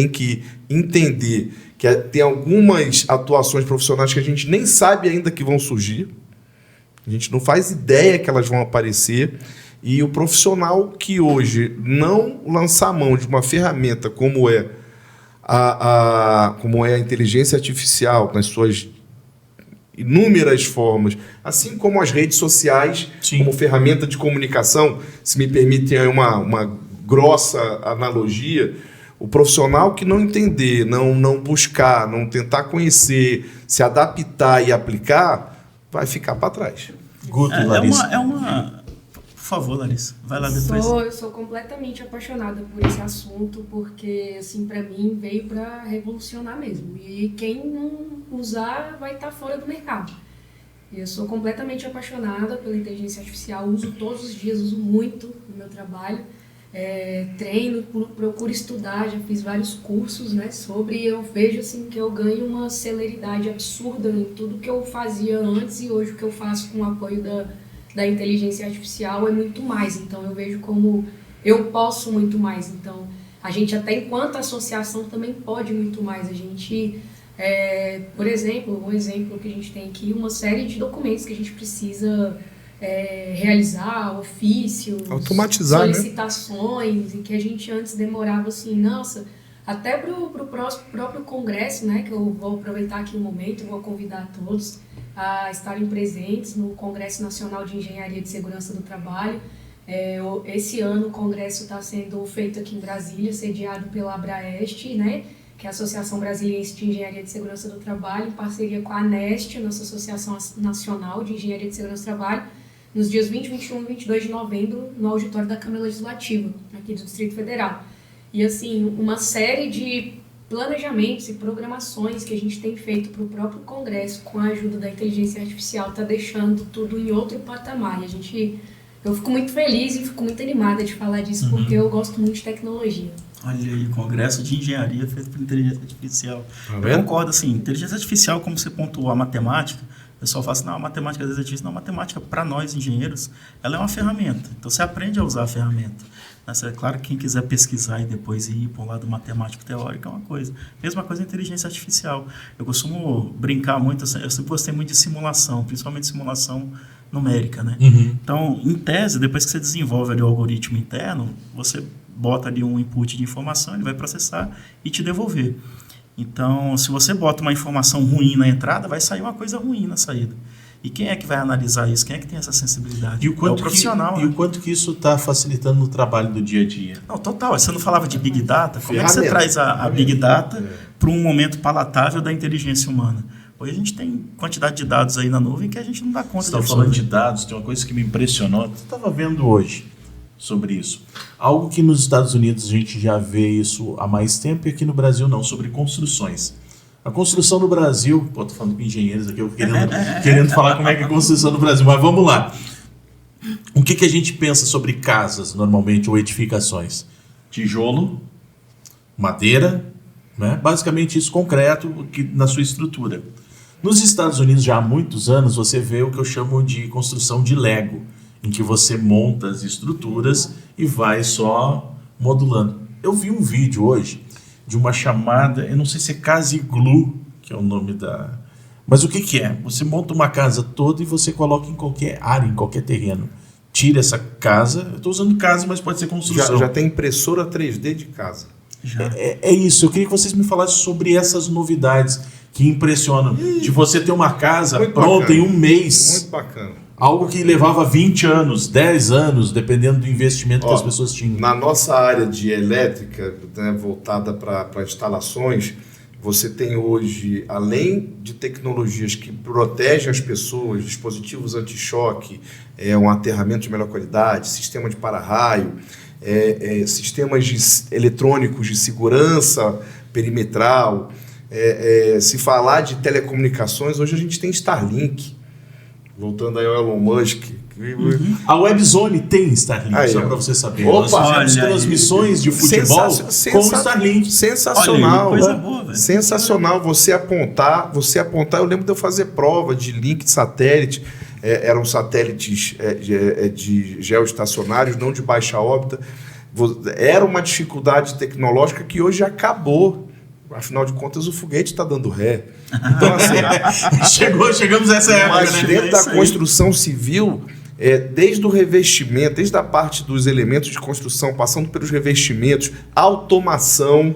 que entender que tem algumas atuações profissionais que a gente nem sabe ainda que vão surgir. A gente não faz ideia que elas vão aparecer. E o profissional que hoje não lançar mão de uma ferramenta como é a inteligência artificial, nas suas inúmeras formas, assim como as redes sociais, Sim. como ferramenta de comunicação, se me permitem uma grossa analogia, o profissional que não entender, não buscar, não tentar conhecer, se adaptar e aplicar, vai ficar para trás. Guto, Larissa. Por favor, Larissa, vai lá depois. Eu sou completamente apaixonada por esse assunto, porque, assim, para mim, veio para revolucionar mesmo. E quem não usar vai estar fora do mercado. Eu sou completamente apaixonada pela inteligência artificial, uso todos os dias, uso muito no meu trabalho. Treino, procuro estudar, já fiz vários cursos, né, sobre, eu vejo assim que eu ganho uma celeridade absurda em tudo que eu fazia antes, e hoje o que eu faço com o apoio da inteligência artificial é muito mais. Então eu vejo como eu posso muito mais. Então a gente, até enquanto associação, também pode muito mais. A gente, por exemplo, um exemplo que a gente tem aqui, uma série de documentos que a gente precisa realizar, ofícios, automatizar, solicitações, né? E que a gente antes demorava assim, nossa, até para o próprio congresso, né, que eu vou aproveitar aqui um momento, vou convidar todos a estarem presentes no Congresso Nacional de Engenharia de Segurança do Trabalho. Esse ano o congresso está sendo feito aqui em Brasília, sediado pela Abraeste, né, que é a Associação Brasiliense de Engenharia de Segurança do Trabalho, em parceria com a ANEST, nossa Associação Nacional de Engenharia de Segurança do Trabalho, nos dias 20, 21 e 22 de novembro, no auditório da Câmara Legislativa, aqui do Distrito Federal. E, assim, uma série de planejamentos e programações que a gente tem feito para o próprio Congresso, com a ajuda da inteligência artificial, está deixando tudo em outro patamar. E eu fico muito feliz e fico muito animada de falar disso, porque eu gosto muito de tecnologia. Olha aí, Congresso de Engenharia feito por inteligência artificial. Eu concordo, assim, inteligência artificial, como você pontuou, a matemática, o pessoal fala assim, não, a matemática às vezes é difícil. Não, a matemática, para nós engenheiros, ela é uma ferramenta. Então, você aprende a usar a ferramenta. É claro que quem quiser pesquisar e depois ir para o lado matemático teórico é uma coisa. Mesma coisa a inteligência artificial. Eu costumo brincar muito, eu sempre gostei muito de simulação, principalmente simulação numérica, né? Então, em tese, depois que você desenvolve ali o algoritmo interno, você bota ali um input de informação, ele vai processar e te devolver. Então, se você bota uma informação ruim na entrada, vai sair uma coisa ruim na saída. E quem é que vai analisar isso? Quem é que tem essa sensibilidade? E o quanto é o profissional. E o quanto que isso está facilitando no trabalho do dia a dia? Não, total. Você não falava de Big Data? Como é que você traz a Big Data para um momento palatável da inteligência humana? Hoje a gente tem quantidade de dados aí na nuvem que a gente não dá conta. Você está falando de dados, tem uma coisa que me impressionou. Eu estava vendo hoje sobre isso. Algo que nos Estados Unidos a gente já vê isso há mais tempo e aqui no Brasil não, sobre construções. A construção no Brasil, estou falando com engenheiros aqui, eu querendo falar como é que é a construção no Brasil, mas vamos lá. O que a gente pensa sobre casas, normalmente, ou edificações? Tijolo, madeira, né? Basicamente isso, concreto, na sua estrutura. Nos Estados Unidos, já há muitos anos, você vê o que eu chamo de construção de Lego, em que você monta as estruturas e vai só modulando. Eu vi um vídeo hoje de uma chamada, eu não sei se é Casa Iglu, que é o nome da... Mas o que é? Você monta uma casa toda e você coloca em qualquer área, em qualquer terreno. Tira essa casa, eu estou usando casa, mas pode ser construção. Já tem impressora 3D de casa. É isso, eu queria que vocês me falassem sobre essas novidades que impressionam. De você ter uma casa muito pronta bacana. em um mês. Muito bacana. Algo que levava 20 anos, 10 anos, dependendo do investimento que as pessoas tinham. Na nossa área de elétrica, né, voltada para instalações, você tem hoje, além de tecnologias que protegem as pessoas, dispositivos anti-choque, um aterramento de melhor qualidade, sistema de para-raio, sistemas eletrônicos de segurança perimetral. Se falar de telecomunicações, hoje a gente tem Starlink. Voltando aí ao Elon Musk. A Webzone tem Starlink, aí, só para você saber. Opa, nós fizemos transmissões de futebol com o Starlink. Sensacional. Olha, coisa boa, velho. Sensacional. Você apontar. Eu lembro de eu fazer prova de link de satélite. Eram satélites de geoestacionários, não de baixa órbita. Era uma dificuldade tecnológica que hoje acabou. Afinal de contas, o foguete está dando ré. Então, assim, chegamos a essa época. Mas dentro da construção civil, desde o revestimento, desde a parte dos elementos de construção, passando pelos revestimentos, automação,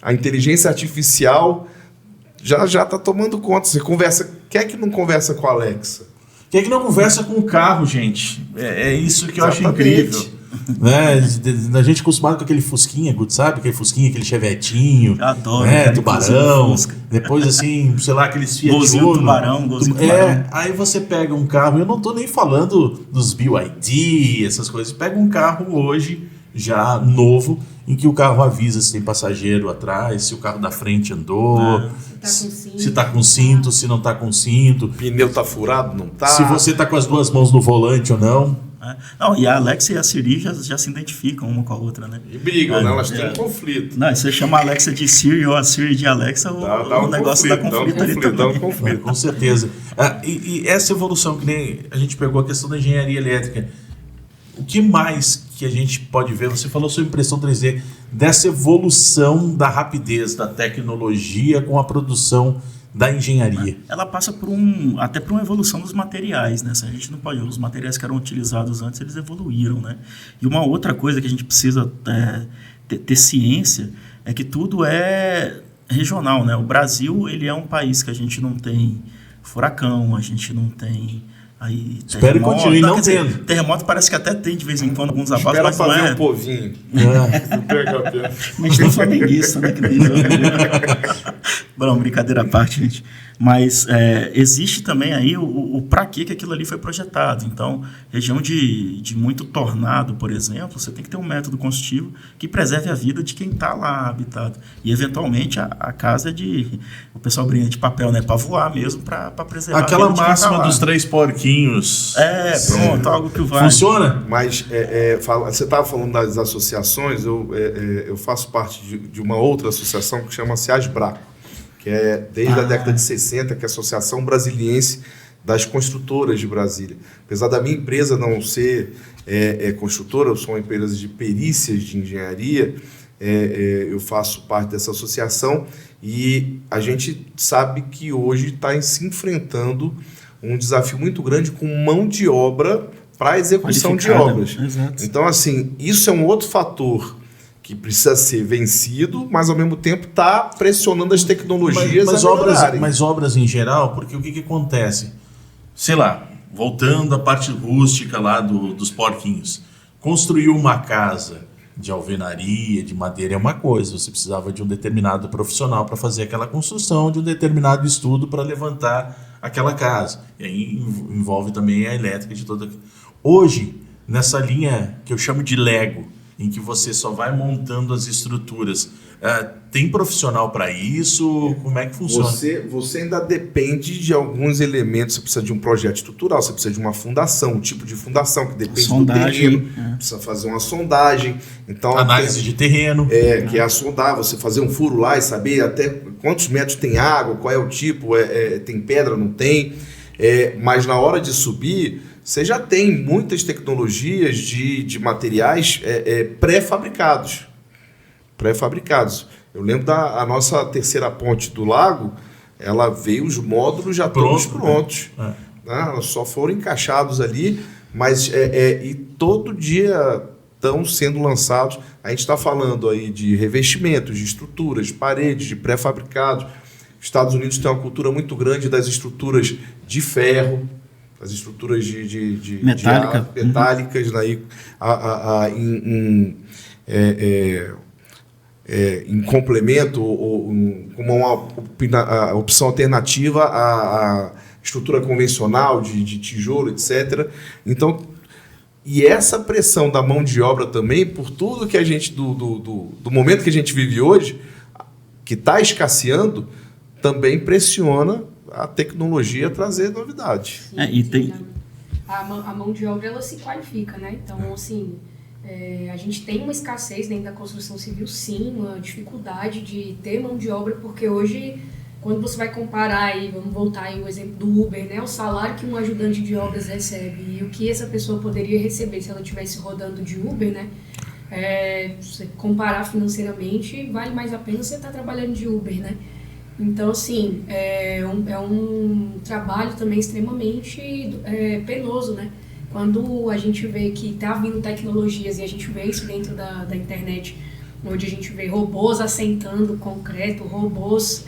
a inteligência artificial, já está tomando conta. Você conversa. Quem é que não conversa com a Alexa? Quem é que não conversa com o carro, gente? É isso que eu acho incrível. A gente acostumado com aquele Fusquinha, sabe? Aquele Fusquinha, aquele Chevetinho. Adoro. Tubarão. Depois, assim, sei lá, aqueles Fiat Uno. Tubarão. Aí você pega um carro, eu não tô nem falando dos BYD, essas coisas. Pega um carro hoje, já novo, em que o carro avisa se tem passageiro atrás, se o carro da frente andou, se tá com cinto, se não tá com cinto. O pneu tá furado, não tá? Se você tá com as duas mãos no volante ou não. Não, e a Alexa e a Siri já se identificam uma com a outra, né? E brigam, né? Elas têm um conflito. Não, se você chama a Alexa de Siri ou a Siri de Alexa, o negócio dá conflito ali também. Com certeza. E essa evolução, que nem a gente pegou a questão da engenharia elétrica, o que mais que a gente pode ver? Você falou sobre impressão 3D, dessa evolução da rapidez da tecnologia com a produção da engenharia. Ela passa até por uma evolução dos materiais, né? A gente não pode... Os materiais que eram utilizados antes, eles evoluíram, né? E uma outra coisa que a gente precisa ter ciência é que tudo é regional, né? O Brasil, ele é um país que a gente não tem furacão, a gente não tem... Aí, espero que continue não tendo. Terremoto parece que até tem de vez em quando alguns abalos, mas não fazer é. um povinho. Mas tem flamenguista, né? Bom, brincadeira à parte, gente. Mas existe também aí o para que aquilo ali foi projetado. Então, região de muito tornado, por exemplo, você tem que ter um método construtivo que preserve a vida de quem está lá habitado. E, eventualmente, a casa é o pessoal brinca de papel, né? Para voar mesmo, para preservar aquela a vida máxima dos 3 porquinhos. Pronto, algo que vai. Funciona? Mas você estava falando das associações, eu faço parte de uma outra associação que chama-se Asbraco, que é desde a década de 60, que é a Associação Brasiliense das Construtoras de Brasília. Apesar da minha empresa não ser construtora, eu sou uma empresa de perícias de engenharia, eu faço parte dessa associação e a gente sabe que hoje está se enfrentando um desafio muito grande com mão de obra para a execução de obras. Exato. Então, assim, isso é um outro fator que precisa ser vencido, mas ao mesmo tempo está pressionando as tecnologias mas obras em geral, porque o que acontece? Sei lá, voltando à parte rústica lá dos porquinhos, construiu uma casa de alvenaria, de madeira é uma coisa, você precisava de um determinado profissional para fazer aquela construção, de um determinado estudo para levantar aquela casa. E aí envolve também a elétrica de toda. Hoje, nessa linha que eu chamo de Lego, em que você só vai montando as estruturas, tem profissional para isso? Como é que funciona? Você ainda depende de alguns elementos. Você precisa de um projeto estrutural, você precisa de uma fundação, um tipo de fundação que depende do terreno. Precisa fazer uma sondagem. Então, análise de terreno. Que é a sondar, você fazer um furo lá e saber até quantos metros tem água, qual é o tipo, tem pedra, não tem. Mas na hora de subir, você já tem muitas tecnologias de materiais pré-fabricados. Eu lembro da nossa terceira ponte do lago, ela veio, os módulos já todos prontos. Né? Só foram encaixados ali, mas e todo dia estão sendo lançados. A gente está falando aí de revestimentos, de estruturas, de paredes, de pré-fabricados. Os Estados Unidos têm uma cultura muito grande das estruturas de ferro, as estruturas de metálicas, né? Em complemento ou como uma opção alternativa à estrutura convencional de tijolo, etc. Então, e essa pressão da mão de obra também, por tudo que a gente, do momento que a gente vive hoje, que está escasseando, também pressiona a tecnologia a trazer novidades. A mão de obra, ela se qualifica, né? Então, assim, a gente tem uma escassez dentro da construção civil, sim, uma dificuldade de ter mão de obra, porque hoje, quando você vai comparar aí, vamos voltar aí o exemplo do Uber, né? O salário que um ajudante de obras recebe e o que essa pessoa poderia receber se ela estivesse rodando de Uber, né? Você comparar financeiramente, vale mais a pena você estar trabalhando de Uber, né? Então, assim, é um trabalho também extremamente penoso, né? Quando a gente vê que está vindo tecnologias, e a gente vê isso dentro da internet, onde a gente vê robôs assentando concreto, robôs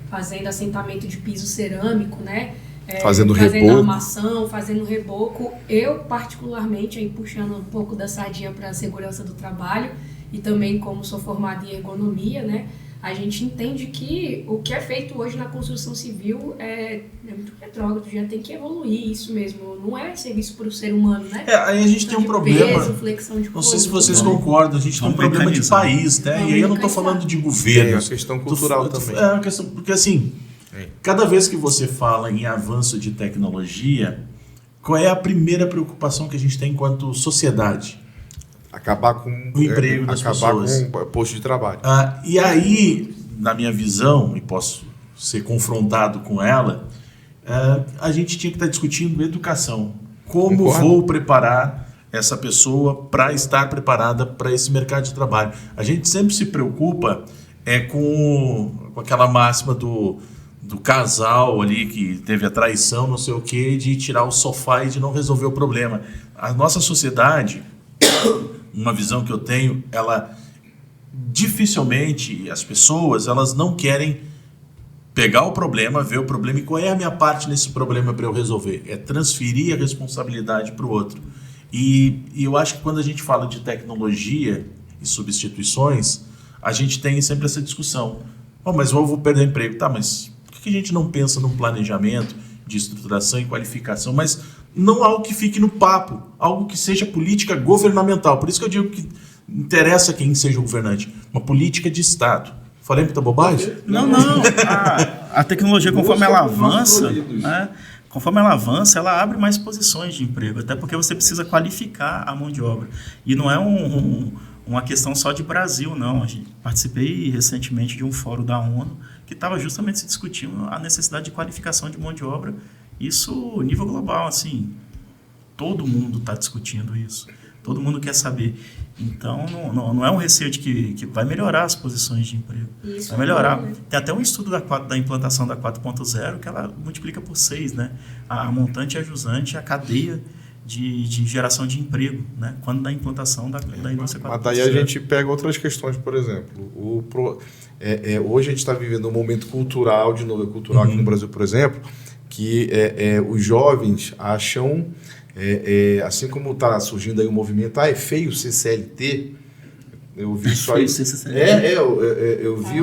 fazendo assentamento de piso cerâmico, né? Fazendo reboco. Armação, fazendo reboco. Eu, particularmente, aí puxando um pouco da sardinha para a segurança do trabalho, e também como sou formada em ergonomia, né? A gente entende que o que é feito hoje na construção civil é muito retrógrado, já tem que evoluir isso mesmo. Não é serviço para o ser humano, né? Aí a gente tem um problema. Peso, flexão de não sei se vocês concordam, a gente tem um problema de país, né? E aí eu não estou falando de governo. É uma questão cultural também. É uma questão, porque assim, cada vez que você fala em avanço de tecnologia, qual é a primeira preocupação que a gente tem enquanto sociedade? Acabar com o emprego das pessoas. Acabar com o posto de trabalho. E aí, na minha visão, e posso ser confrontado com ela, a gente tinha que estar discutindo educação. Como Concordo. Vou preparar essa pessoa para estar preparada para esse mercado de trabalho? A gente sempre se preocupa com aquela máxima do casal ali que teve a traição, não sei o quê, de tirar o sofá e de não resolver o problema. A nossa sociedade... uma visão que eu tenho, ela dificilmente, as pessoas, elas não querem pegar o problema, ver o problema e qual é a minha parte nesse problema para eu resolver. É transferir a responsabilidade para o outro. E eu acho que quando a gente fala de tecnologia e substituições, a gente tem sempre essa discussão. Mas eu vou perder emprego. Tá, mas por que a gente não pensa num planejamento de estruturação e qualificação, mas não algo que fique no papo, algo que seja política governamental. Por isso que eu digo que interessa quem seja o governante, uma política de Estado. Falei muita bobagem? Não. A tecnologia, conforme ela avança, ela abre mais posições de emprego, até porque você precisa qualificar a mão de obra. E não é uma questão só de Brasil, não. Participei recentemente de um fórum da ONU que estava justamente se discutindo a necessidade de qualificação de mão de obra. Isso, nível global, assim, todo mundo está discutindo isso. Todo mundo quer saber. Então, não é um receio de que vai melhorar as posições de emprego. Isso vai melhorar. Tem até um estudo da implantação da 4.0 que ela multiplica por 6, né? A montante e a jusante, a cadeia de geração de emprego, né? Quando da implantação da indústria 4.0. Mas daí a gente pega outras questões, por exemplo. Hoje a gente está vivendo um momento cultural, de novo, cultural aqui no Brasil, por exemplo, que os jovens acham, assim como está surgindo aí o movimento, é feio ser CLT, Eu vi isso aí. Eu vi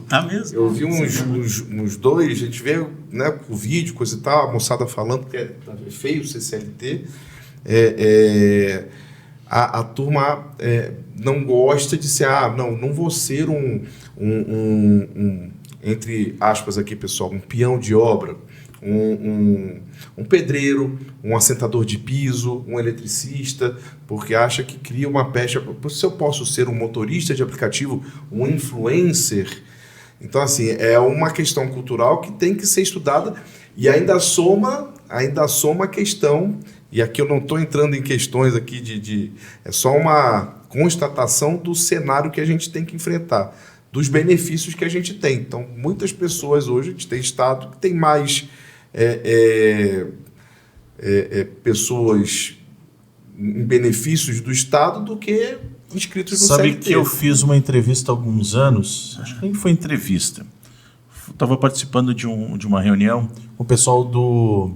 Tá mesmo? Eu vi uns dois, a gente vê, né, o vídeo, coisa e tal, a moçada falando que é feio o CCLT. A turma não gosta de ser, não vou ser entre aspas aqui, pessoal, um peão de obra, um pedreiro, um assentador de piso, um eletricista, porque acha que cria uma pecha. Se eu posso ser um motorista de aplicativo, um influencer, então assim, é uma questão cultural que tem que ser estudada e ainda soma a questão, e aqui eu não estou entrando em questões aqui é só uma constatação do cenário que a gente tem que enfrentar, dos benefícios que a gente tem. Então, muitas pessoas hoje, a gente tem estado que tem mais pessoas em benefícios do Estado do que inscritos no Sabe CLT. que eu fiz uma entrevista há alguns anos, acho que nem foi entrevista. Estava participando de uma reunião com o pessoal do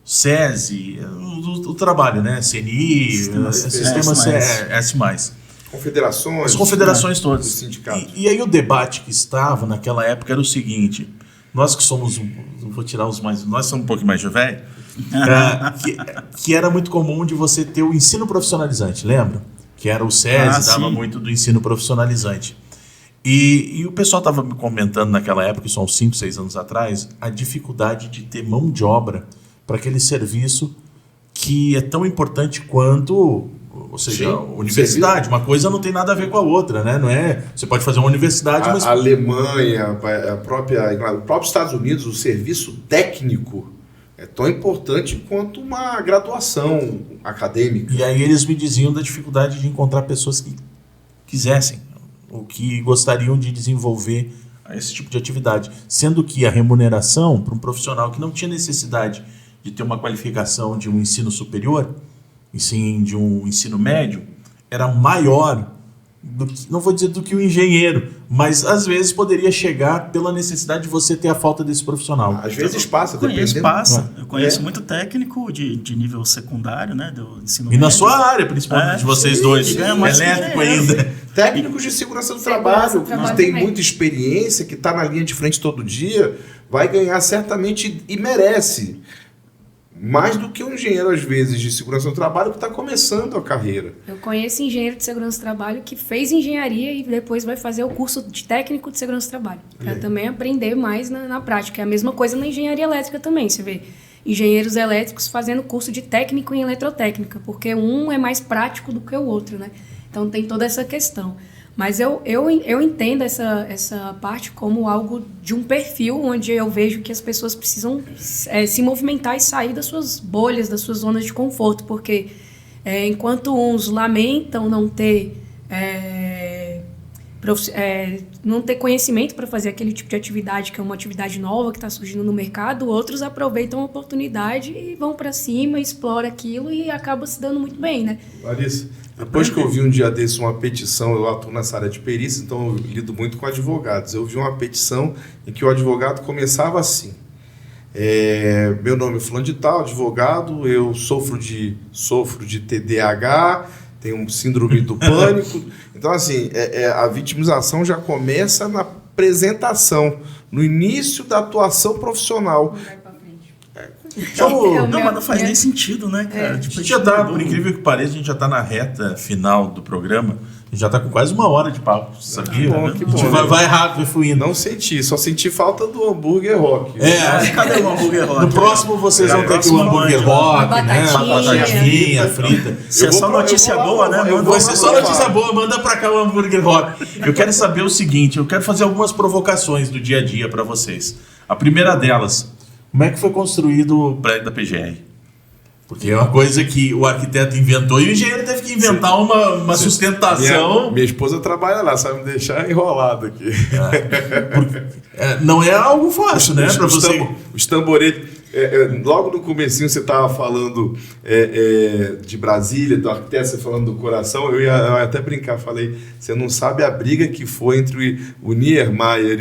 SESI, do trabalho, né? CNI, Sistema S+. Confederações. As confederações todas. Os sindicatos. E aí o debate que estava naquela época era o seguinte: nós que somos, vou tirar os mais, nós somos um pouco mais velhos, que era muito comum de você ter o ensino profissionalizante, lembra? Que era o SESI, dava muito do ensino profissionalizante. E o pessoal estava me comentando naquela época, isso há uns 5, 6 anos atrás, a dificuldade de ter mão de obra para aquele serviço que é tão importante quanto, ou seja, a universidade. Uma coisa não tem nada a ver com a outra, né? Não é, você pode fazer uma universidade, mas... A Alemanha, o próprio Estados Unidos, o serviço técnico é tão importante quanto uma graduação acadêmica. E aí eles me diziam da dificuldade de encontrar pessoas que quisessem, ou que gostariam de desenvolver esse tipo de atividade. Sendo que a remuneração para um profissional que não tinha necessidade de ter uma qualificação de um ensino superior, e sim de um ensino médio, era maior, não vou dizer do que o engenheiro, mas às vezes poderia chegar pela necessidade de você ter a falta desse profissional. Às vezes passa, Eu conheço muito técnico de nível secundário, né, do ensino médio. E na sua área, principalmente, de vocês dois, elétrico ainda. Técnicos de segurança do trabalho, que tem muita experiência, que está na linha de frente todo dia, vai ganhar certamente e merece. Mais do que um engenheiro, às vezes, de segurança do trabalho que está começando a carreira. Eu conheço engenheiro de segurança do trabalho que fez engenharia e depois vai fazer o curso de técnico de segurança do trabalho. Para também aprender mais na prática. É a mesma coisa na engenharia elétrica também. Você vê engenheiros elétricos fazendo curso de técnico em eletrotécnica, porque um é mais prático do que o outro, né? Então tem toda essa questão. Mas eu entendo essa parte como algo de um perfil onde eu vejo que as pessoas precisam se movimentar e sair das suas bolhas, das suas zonas de conforto, porque enquanto uns lamentam não ter conhecimento para fazer aquele tipo de atividade, que é uma atividade nova que está surgindo no mercado, outros aproveitam a oportunidade e vão para cima, exploram aquilo e acaba se dando muito bem, né? Larissa, depois que eu vi um dia desse uma petição, eu atuo nessa área de perícia, então eu lido muito com advogados. Eu vi uma petição em que o advogado começava assim: meu nome é fulano de tal, advogado, eu sofro de TDAH, tenho síndrome do pânico. Então, assim, a vitimização já começa na apresentação, no início da atuação profissional. Mas não faz nem sentido, né, cara? A gente já tá, por incrível que pareça, a gente já tá na reta final do programa. A gente já tá com quase 1 hora de papo, sabia? Que bom. Vai rápido, vai fluindo. Não só senti falta do hambúrguer rock. Cadê o hambúrguer rock? No próximo vocês vão ter que o hambúrguer rock, né? Batatinha frita. Se é só notícia boa, né? Vai ser só notícia boa, manda pra cá o hambúrguer rock. Eu quero saber o seguinte, eu quero fazer algumas provocações do dia a dia pra vocês. A primeira delas: como é que foi construído o prédio da PGR? Porque é uma coisa que o arquiteto inventou e o engenheiro teve que inventar uma sustentação. Minha esposa trabalha lá, sabe me deixar enrolado aqui. Não é algo fácil, né? Os tamboretes. Logo no comecinho você estava falando de Brasília, do arquiteto, você falando do coração, eu ia até brincar, falei, você não sabe a briga que foi entre o Niemeyer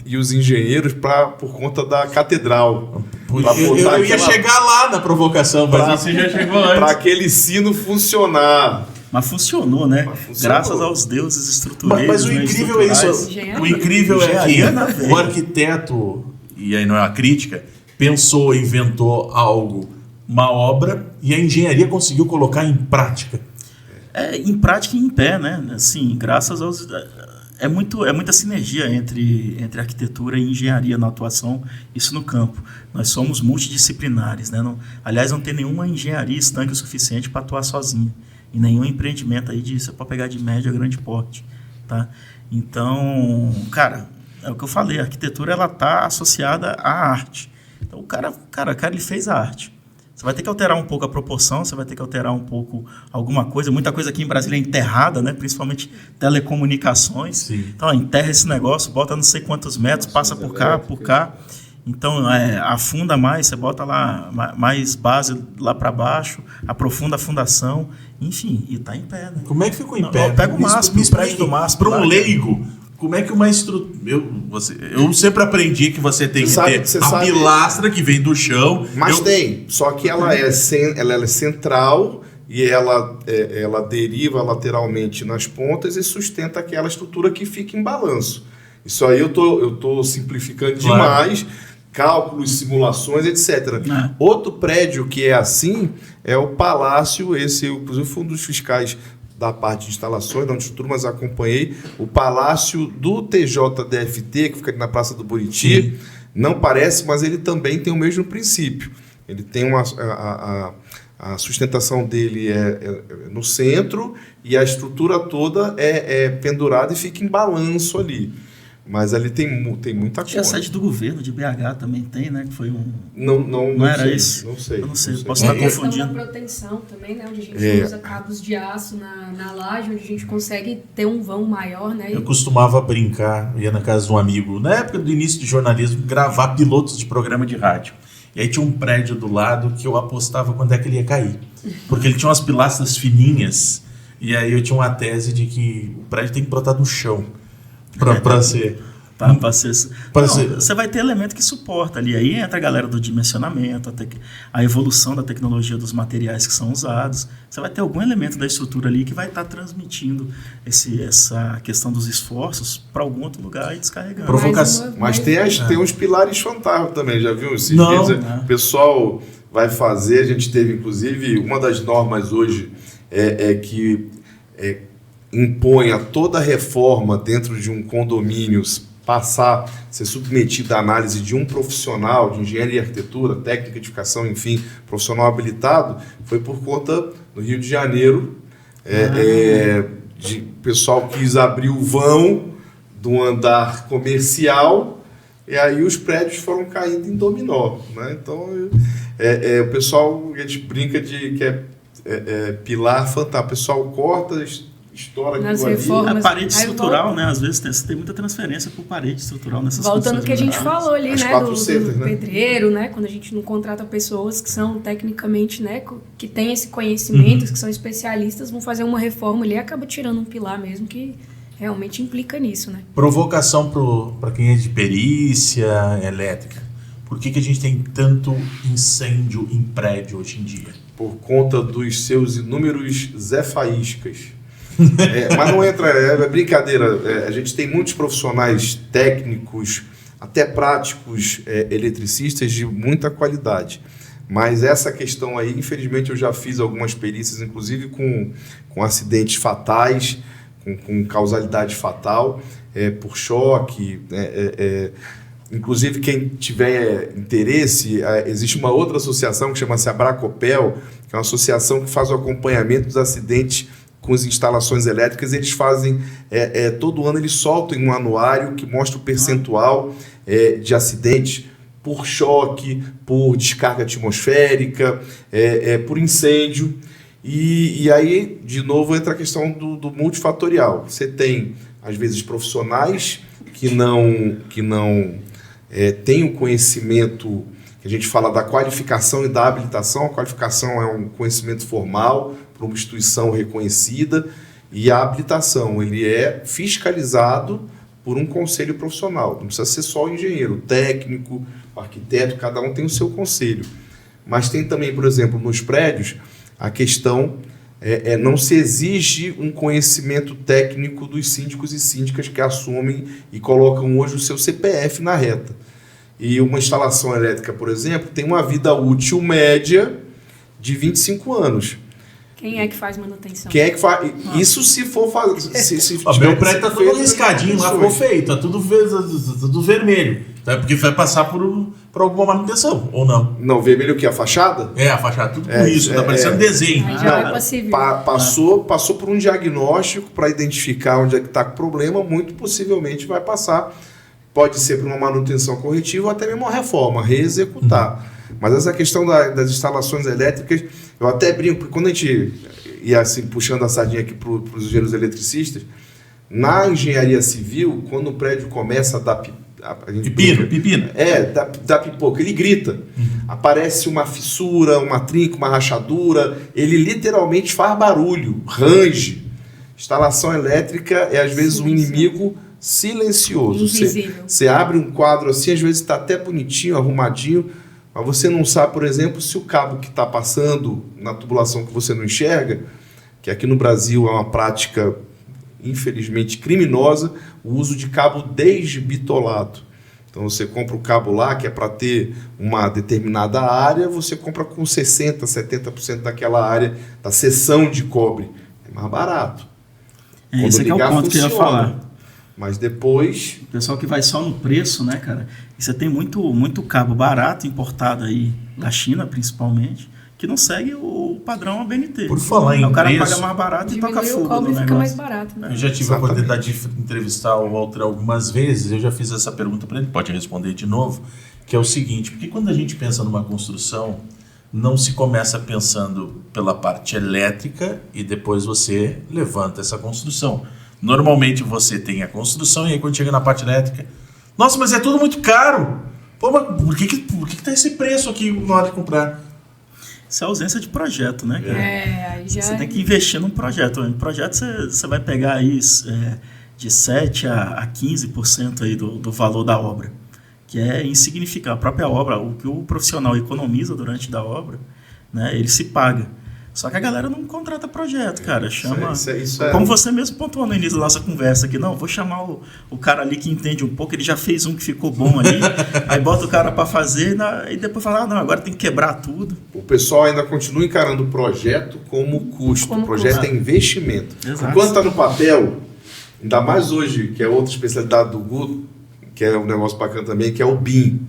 e os engenheiros por conta da catedral. Eu ia chegar lá na provocação, mas você já chegou antes. Para aquele sino funcionar. Mas funcionou, né? Graças aos deuses estrutureiros. Mas o incrível é isso. O incrível é que o arquiteto, e aí não é uma crítica, pensou, inventou algo, uma obra, e a engenharia conseguiu colocar em prática. Em prática e em pé, né? Assim, graças aos... É muita sinergia entre arquitetura e engenharia na atuação, isso no campo. Nós somos multidisciplinares, né? Aliás, não tem nenhuma engenharia estanque o suficiente para atuar sozinha. E nenhum empreendimento aí você pode pegar de médio a grande porte, tá? Então, cara, é o que eu falei, a arquitetura ela está associada à arte. Então, o cara ele fez a arte. Você vai ter que alterar um pouco a proporção, você vai ter que alterar um pouco alguma coisa. Muita coisa aqui em Brasília é enterrada, né? Principalmente telecomunicações. Sim. Então, enterra esse negócio, bota não sei quantos metros, passa por cá. Então, afunda mais, você bota lá mais base lá para baixo, aprofunda a fundação, enfim, e está em pé, né? Como é que ficou em pé? Pega o MASP, o prédio do MASP. Para um leigo, como é que uma estrutura... Eu sempre aprendi que você tem que ter a pilastra que vem do chão. Mas tem, só que ela é central e ela deriva lateralmente nas pontas e sustenta aquela estrutura que fica em balanço. Isso aí eu tô simplificando demais, cálculos, simulações, etc. Outro prédio que é assim é o Palácio, esse inclusive foi um dos fiscais da parte de instalações, da estrutura, mas acompanhei o Palácio do TJDFT, que fica ali na Praça do Buriti. Sim. Não parece, mas ele também tem o mesmo princípio. Ele tem a sustentação dele é no centro e a estrutura toda é pendurada e fica em balanço ali. Mas ali tem muita coisa. A sede do governo de BH também tem, né? Que foi um... Não era sei, isso? Não sei. Eu não sei. Posso estar confundindo. A proteção também, né? Onde a gente usa cabos de aço na laje, onde a gente consegue ter um vão maior, né? Eu costumava brincar, ia na casa de um amigo, na época do início de jornalismo, gravar pilotos de programa de rádio. E aí tinha um prédio do lado que eu apostava quando é que ele ia cair. Porque ele tinha umas pilastras fininhas, e aí eu tinha uma tese de que o prédio tem que brotar do chão. Para ser... Você vai ter elemento que suporta ali. Aí entra a galera do dimensionamento, a evolução da tecnologia dos materiais que são usados. Você vai ter algum elemento da estrutura ali que vai estar transmitindo essa questão dos esforços para algum outro lugar e descarregando. Provocação. Mas tem uns pilares fantasmas também, já viu? Esses dias, o pessoal vai fazer, a gente teve inclusive, uma das normas hoje que impõe a toda reforma dentro de um condomínio ser submetida à análise de um profissional de engenharia e arquitetura, técnica de edificação, enfim, profissional habilitado, foi por conta do Rio de Janeiro, de pessoal quis abrir o vão do andar comercial e aí os prédios foram caindo em dominó, né? Então, o pessoal, a gente brinca de que é pilar fantasma, o pessoal corta, estoura nas aquilo reformas, ali. A parede estrutural, né? Às vezes tem muita transferência por parede estrutural nessas voltando ao que a gente falou ali, né? Do né? pedreiro, né? Quando a gente não contrata pessoas que são tecnicamente, né? Que têm esse conhecimento, que são especialistas, vão fazer uma reforma ali e acaba tirando um pilar mesmo que realmente implica nisso, né? Provocação para quem é de perícia elétrica. Por que a gente tem tanto incêndio em prédio hoje em dia? Por conta dos seus inúmeros Zé Faíscas. Mas não entra, é brincadeira. A gente tem muitos profissionais técnicos, até práticos, eletricistas de muita qualidade. Mas essa questão aí, infelizmente, eu já fiz algumas perícias, inclusive com acidentes fatais, com causalidade fatal, por choque. Inclusive, quem tiver interesse, existe uma outra associação que chama-se Abracopel, que é uma associação que faz o acompanhamento dos acidentes com as instalações elétricas. Eles fazem, todo ano eles soltam um anuário que mostra o percentual de acidentes por choque, por descarga atmosférica, por incêndio. E aí, de novo, entra a questão do multifatorial. Você tem, às vezes, profissionais que não têm o conhecimento, que a gente fala da qualificação e da habilitação. A qualificação é um conhecimento formal para uma instituição reconhecida, e a habilitação ele é fiscalizado por um conselho profissional. Não precisa ser só o engenheiro, o técnico, o arquiteto, cada um tem o seu conselho. Mas tem também, por exemplo, nos prédios, a questão não se exige um conhecimento técnico dos síndicos e síndicas que assumem e colocam hoje o seu CPF na reta. E uma instalação elétrica, por exemplo, tem uma vida útil média de 25 anos. Quem é que faz manutenção? Quem é que faz? Isso se for fazer. Meu prédio tá todo riscadinho lá, ficou feio, tá tudo vermelho. Tá? Porque vai passar por alguma manutenção, ou não? Não, vermelho o quê? A fachada? A fachada, tudo com isso, tá parecendo desenho. Aí já é possível. Passou por um diagnóstico para identificar onde é que está o problema, muito possivelmente vai passar. Pode ser por uma manutenção corretiva ou até mesmo uma reforma, reexecutar. Mas essa questão das instalações elétricas, eu até brinco, porque quando a gente ia assim, puxando a sardinha aqui para os engenheiros eletricistas, na engenharia civil, quando o prédio começa a dar pepino. Dá pipoca, ele grita. Aparece uma fissura, uma trinca, uma rachadura, ele literalmente faz barulho, range. Instalação elétrica é às vezes um inimigo silencioso. Você abre um quadro assim, às vezes está até bonitinho, arrumadinho, mas você não sabe, por exemplo, se o cabo que está passando na tubulação que você não enxerga, que aqui no Brasil é uma prática, infelizmente, criminosa, o uso de cabo desbitolado. Então você compra o cabo lá, que é para ter uma determinada área, você compra com 60%, 70% daquela área, da seção de cobre. É mais barato. Esse aqui é o ponto que eu ia falar. Mas depois... O pessoal que vai só no preço, né, cara? E você tem muito cabo barato importado aí da China, principalmente, que não segue o padrão ABNT. Por falar em o cara preço, paga mais barato e toca fogo o cobre no fica negócio. mais barato, né? Eu já tive a oportunidade de entrevistar o Walter algumas vezes, eu já fiz essa pergunta para ele, pode responder de novo, que é o seguinte, porque quando a gente pensa numa construção, não se começa pensando pela parte elétrica e depois você levanta essa construção. Normalmente você tem a construção e aí quando chega na parte elétrica, nossa, mas é tudo muito caro. Pô, mas por que tá esse preço aqui na hora de comprar? Isso é ausência de projeto, né, cara? Aí já... Você tem que investir num projeto. Em projeto você vai pegar aí de 7% a 15% aí do valor da obra, que é insignificante. A própria obra, o que o profissional economiza durante a obra, né, ele se paga. Só que a galera não contrata projeto, cara. Chama. Isso é. Como você mesmo pontuou no início da nossa conversa aqui, não, vou chamar o cara ali que entende um pouco, ele já fez um que ficou bom ali, aí bota o cara para fazer e depois fala, não, agora tem que quebrar tudo. O pessoal ainda continua encarando o projeto como custo. O projeto é investimento. Exato. Enquanto está no papel, ainda mais hoje, que é outra especialidade do Guto, que é um negócio bacana também, que é o BIM,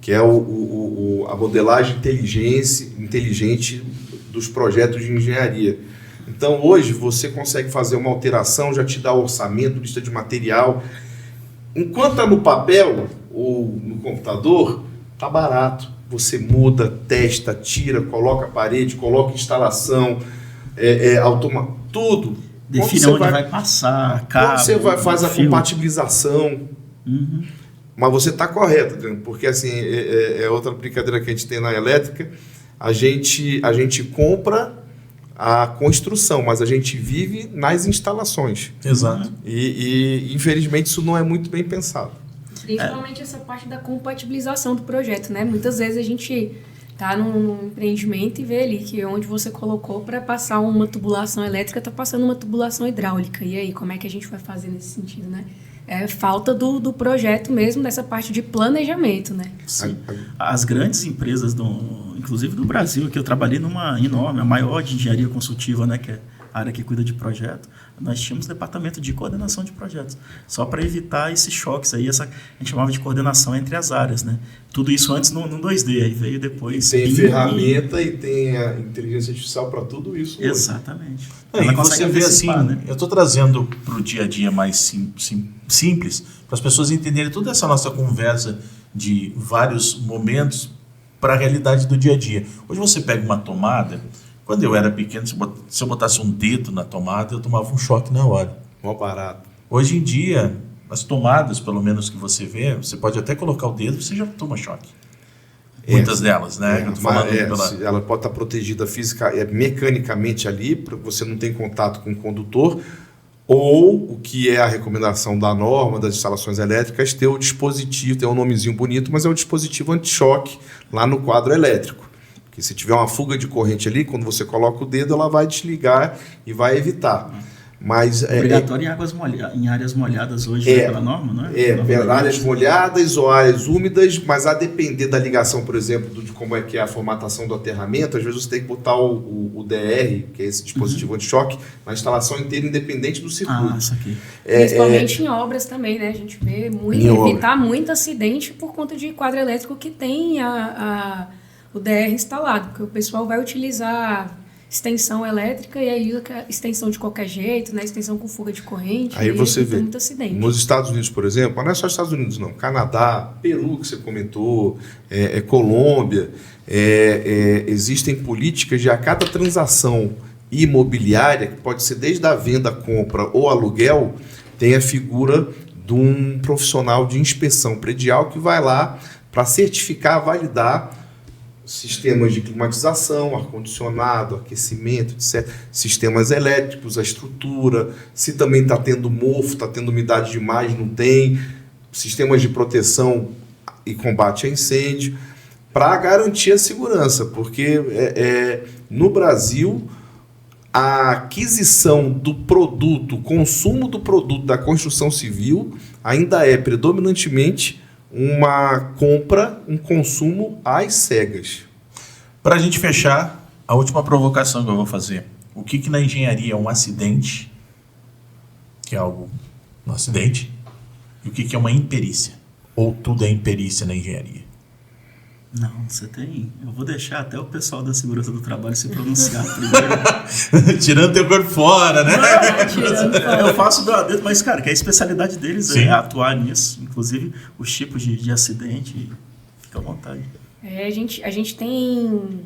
que é a modelagem inteligente dos projetos de engenharia. Então, hoje, você consegue fazer uma alteração, já te dá orçamento, lista de material. Enquanto está no papel ou no computador, está barato. Você muda, testa, tira, coloca a parede, coloca instalação, tudo. Define onde vai passar, cabo, quando você faz a compatibilização. Uhum. Mas você está correto, porque assim, é outra brincadeira que a gente tem na elétrica. A gente compra a construção, mas a gente vive nas instalações. Exato. E infelizmente isso não é muito bem pensado. Principalmente essa parte da compatibilização do projeto, né? Muitas vezes a gente tá num empreendimento e vê ali que onde você colocou para passar uma tubulação elétrica, tá passando uma tubulação hidráulica. E aí, como é que a gente vai fazer nesse sentido, né? É falta do projeto mesmo, dessa parte de planejamento, né? Sim. As grandes empresas, inclusive do Brasil, que eu trabalhei numa enorme, a maior de engenharia consultiva, né, que é a área que cuida de projeto, nós tínhamos departamento de coordenação de projetos, só para evitar esses choques aí, a gente chamava de coordenação entre as áreas, né? Tudo isso antes no 2D, aí veio depois... Tem ferramenta e tem a inteligência artificial para tudo isso. Exatamente. E você vê assim, né? Eu estou trazendo para o dia a dia mais simples, para as pessoas entenderem toda essa nossa conversa de vários momentos para a realidade do dia a dia. Hoje você pega uma tomada, quando eu era pequeno, se eu botasse um dedo na tomada, eu tomava um choque na hora. Mó barato. Hoje em dia, as tomadas, pelo menos que você vê, você pode até colocar o dedo, você já toma choque. Muitas delas, né? Eu tô falando ela pode estar protegida mecanicamente ali, para você não ter contato com o condutor, ou o que é a recomendação da norma das instalações elétricas, ter o dispositivo, tem um nomezinho bonito, mas é o dispositivo anti-choque lá no quadro elétrico. Que Porque se tiver uma fuga de corrente ali, quando você coloca o dedo, ela vai desligar e vai evitar. Mas obrigatório em áreas molhadas hoje, pela norma, não é? Áreas molhadas ou áreas úmidas, mas a depender da ligação, por exemplo, de como é que é a formatação do aterramento, às vezes você tem que botar o DR, que é esse dispositivo anti-choque, na instalação inteira, independente do circuito. Isso aqui. Principalmente em obras também, né? A gente vê evitar muito acidente por conta de quadro elétrico que tem o DR instalado, porque o pessoal vai utilizar extensão elétrica e aí extensão de qualquer jeito, né? Extensão com fuga de corrente. Aí você vê, muito acidente. Nos Estados Unidos, por exemplo, mas não é só Estados Unidos não, Canadá, Peru que você comentou, Colômbia, existem políticas de a cada transação imobiliária, que pode ser desde a venda, compra ou aluguel, tem a figura de um profissional de inspeção predial que vai lá para certificar, validar sistemas de climatização, ar-condicionado, aquecimento, etc. Sistemas elétricos, a estrutura, se também está tendo mofo, está tendo umidade demais, não tem, sistemas de proteção e combate a incêndio, para garantir a segurança, porque no Brasil a aquisição do produto, o consumo do produto da construção civil ainda é predominantemente uma compra, um consumo às cegas. Para a gente fechar, a última provocação que eu vou fazer. O que na engenharia é um acidente, que é algo um acidente, e o que é uma imperícia? Ou tudo é imperícia na engenharia? Não, você tem... Eu vou deixar até o pessoal da segurança do trabalho se pronunciar primeiro. Tirando teu corpo fora, né? Eu faço do dedo, mas, cara, que a especialidade deles Sim. é atuar nisso. Inclusive, os tipos de acidente. Fica à vontade. A gente tem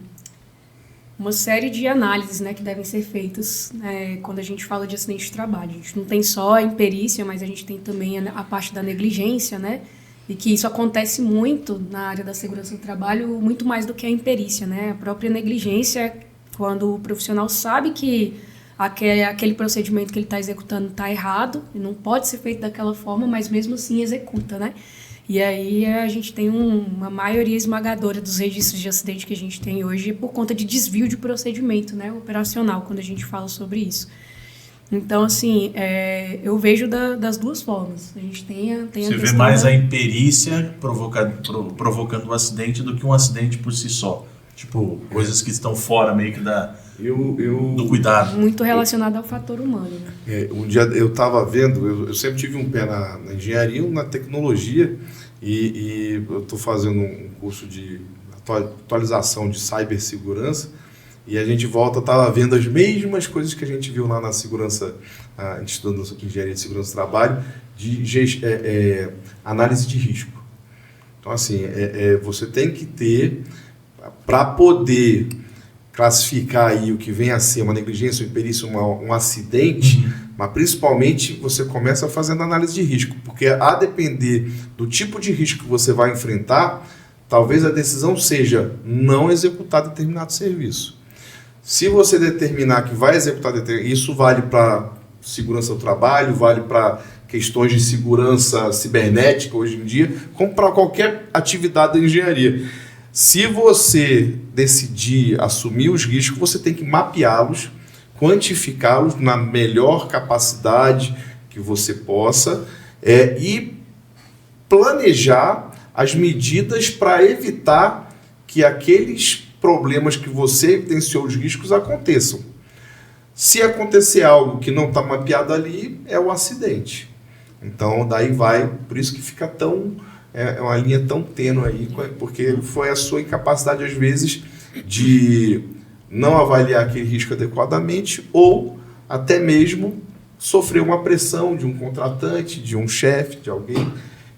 uma série de análises, né, que devem ser feitas quando a gente fala de acidente de trabalho. A gente não tem só a imperícia, mas a gente tem também a parte da negligência, né? E que isso acontece muito na área da segurança do trabalho, muito mais do que a imperícia, né? A própria negligência, quando o profissional sabe que aquele procedimento que ele está executando está errado, e não pode ser feito daquela forma, mas mesmo assim executa, né? E aí a gente tem uma maioria esmagadora dos registros de acidente que a gente tem hoje por conta de desvio de procedimento, né, operacional, quando a gente fala sobre isso. Então, assim, eu vejo das duas formas. A gente tem a Você vê mais a imperícia provocando um acidente do que um acidente por si só. Tipo, coisas que estão fora meio que do cuidado. Muito relacionado ao fator humano. Né? Um dia eu estava vendo, eu sempre tive um pé na engenharia, na tecnologia, e eu estou fazendo um curso de atualização de cibersegurança, e a gente estava vendo as mesmas coisas que a gente viu lá na segurança, estudando engenharia de segurança do trabalho, de análise de risco. Então, assim, você tem que ter, para poder classificar aí o que vem a ser uma negligência, uma imperícia, um acidente, mas principalmente você começa fazendo análise de risco, porque a depender do tipo de risco que você vai enfrentar, talvez a decisão seja não executar determinado serviço. Se você determinar que vai executar, isso vale para segurança do trabalho, vale para questões de segurança cibernética hoje em dia, como para qualquer atividade da engenharia. Se você decidir assumir os riscos, você tem que mapeá-los, quantificá-los na melhor capacidade que você possa e planejar as medidas para evitar que aqueles problemas que você evidenciou os riscos aconteçam. Se acontecer algo que não está mapeado ali, é o acidente. Então, daí vai, por isso que fica uma linha tão tênue aí, porque foi a sua incapacidade, às vezes, de não avaliar aquele risco adequadamente ou até mesmo sofrer uma pressão de um contratante, de um chefe, de alguém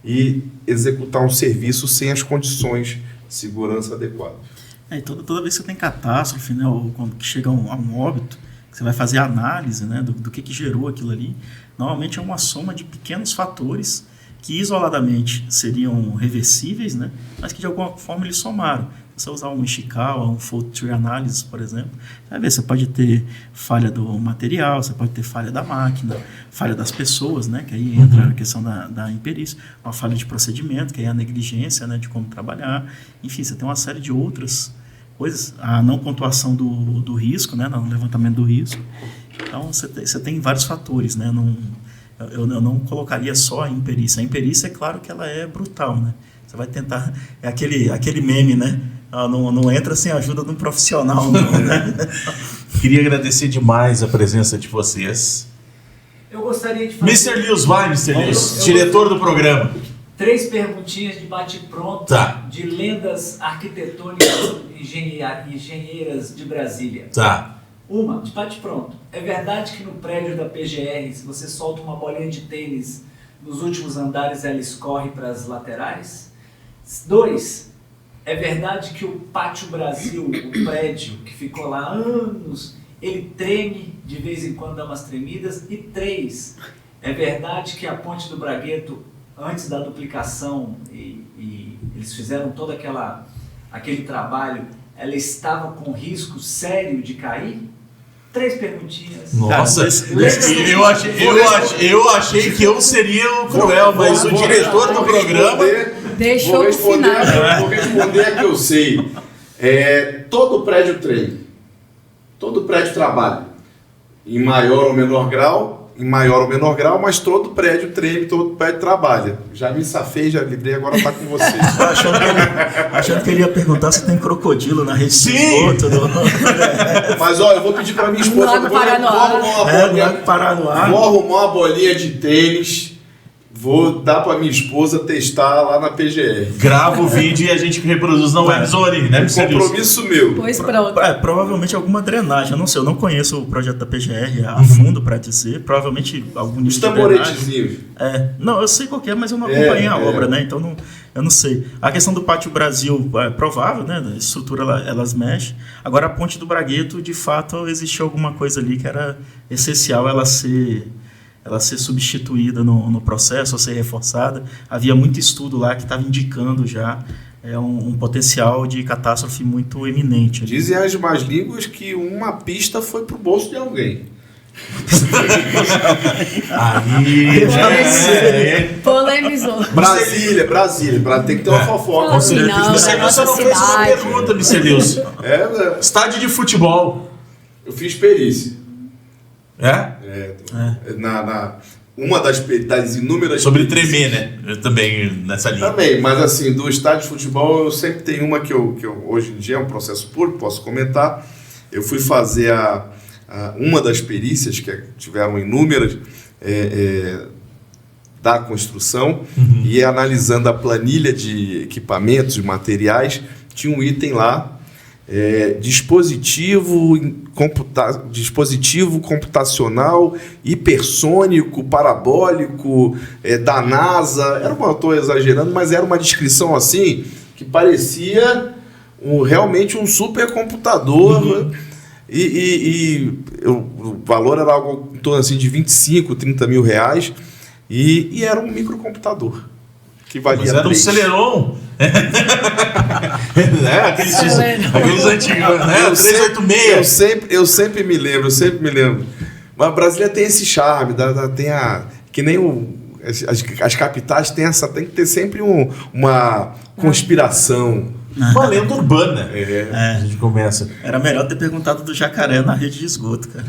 e executar um serviço sem as condições de segurança adequadas. E toda vez que você tem catástrofe, né, ou quando chega a um óbito, você vai fazer a análise, né, do que gerou aquilo ali, normalmente é uma soma de pequenos fatores que isoladamente seriam reversíveis, né, mas que de alguma forma eles somaram. Se você usar um Ishikawa, um fault tree analysis, por exemplo, você vai ver, você pode ter falha do material, você pode ter falha da máquina, falha das pessoas, né, que aí entra a questão da imperícia, uma falha de procedimento, que aí é a negligência, né, de como trabalhar. Enfim, você tem uma série de outras coisas, a não pontuação do risco, né, no levantamento do risco. Então, você tem vários fatores, né? Eu não colocaria só a imperícia. A imperícia, é claro que ela é brutal, né? Você vai tentar... É aquele meme, né? Não entra sem a ajuda de um profissional, não, né? Queria agradecer demais a presença de vocês. Eu gostaria de fazer... Mr. Lewis, vai, Mr. Lewis, diretor do programa. 3 perguntinhas de bate-pronto, Tá. de lendas arquitetônicas e engenheiras de Brasília. Tá. Uma, de bate-pronto. É verdade que no prédio da PGR, se você solta uma bolinha de tênis nos últimos andares, ela escorre para as laterais? 2, é verdade que o Pátio Brasil, o prédio que ficou lá há anos, ele treme, de vez em quando dá umas tremidas? E 3, é verdade que a Ponte do Bragueto, antes da duplicação, e eles fizeram todo aquele trabalho, ela estava com risco sério de cair? 3 perguntinhas. Nossa, eu achei que eu seria o cruel, mas o diretor do programa... Deixou pro final. Vou responder a que eu sei. Todo prédio treme. Todo prédio trabalha. Em maior ou menor grau, mas todo prédio treme, todo prédio trabalha. Já me safei, já livrei, agora tá com vocês. Achando que ele ia perguntar se tem crocodilo na rede de esgoto. Mas olha, eu vou pedir pra minha esposa... Lago Paranoá. Vou arrumar uma bolinha de tênis... Vou dar pra minha esposa testar lá na PGR. Grava o vídeo e a gente reproduz na WebZone, né, Mr. Lewis? Compromisso meu. Pois pronto. Provavelmente alguma drenagem. Eu não sei, eu não conheço o projeto da PGR a fundo para dizer. Provavelmente algum nível Os de drenagem. tamboretezinhos. Não, eu sei qual que é, mas eu não acompanhei a obra, né? Então eu não sei. A questão do Pátio Brasil é provável, né? A estrutura elas mexem. Agora a Ponte do Bragueto, de fato, existiu alguma coisa ali que era essencial ela ser substituída no processo, ou ser reforçada. Havia muito estudo lá que estava indicando já um potencial de catástrofe muito eminente. Dizem as más línguas que uma pista foi pro bolso de alguém. Polemizou. Brasília. Tem que ter uma fofoca. Não, Você não nossa fez uma cidade. pergunta, Mr. Lewis. Estádio de futebol. Eu fiz perícia. Uma das inúmeras... Sobre tremer, né? Eu também, nessa linha. Também, mas assim, do estádio de futebol, eu sempre tenho uma que eu hoje em dia é um processo público, posso comentar. Eu fui fazer uma das perícias, que tiveram inúmeras, da construção, e analisando a planilha de equipamentos e materiais, tinha um item lá, dispositivo computacional hipersônico parabólico da NASA. Estou exagerando, mas era uma descrição assim que parecia realmente um supercomputador. O valor era algo em torno assim, de 25, 30 mil reais, e era um microcomputador que valia. Mas era 3. Um Celeron. Né? Aqueles antigos, né? 386. Eu sempre me lembro. Mas Brasília tem esse charme, que nem as capitais tem que ter sempre uma conspiração. Uma lenda urbana. A gente começa. Era melhor ter perguntado do jacaré na rede de esgoto, cara.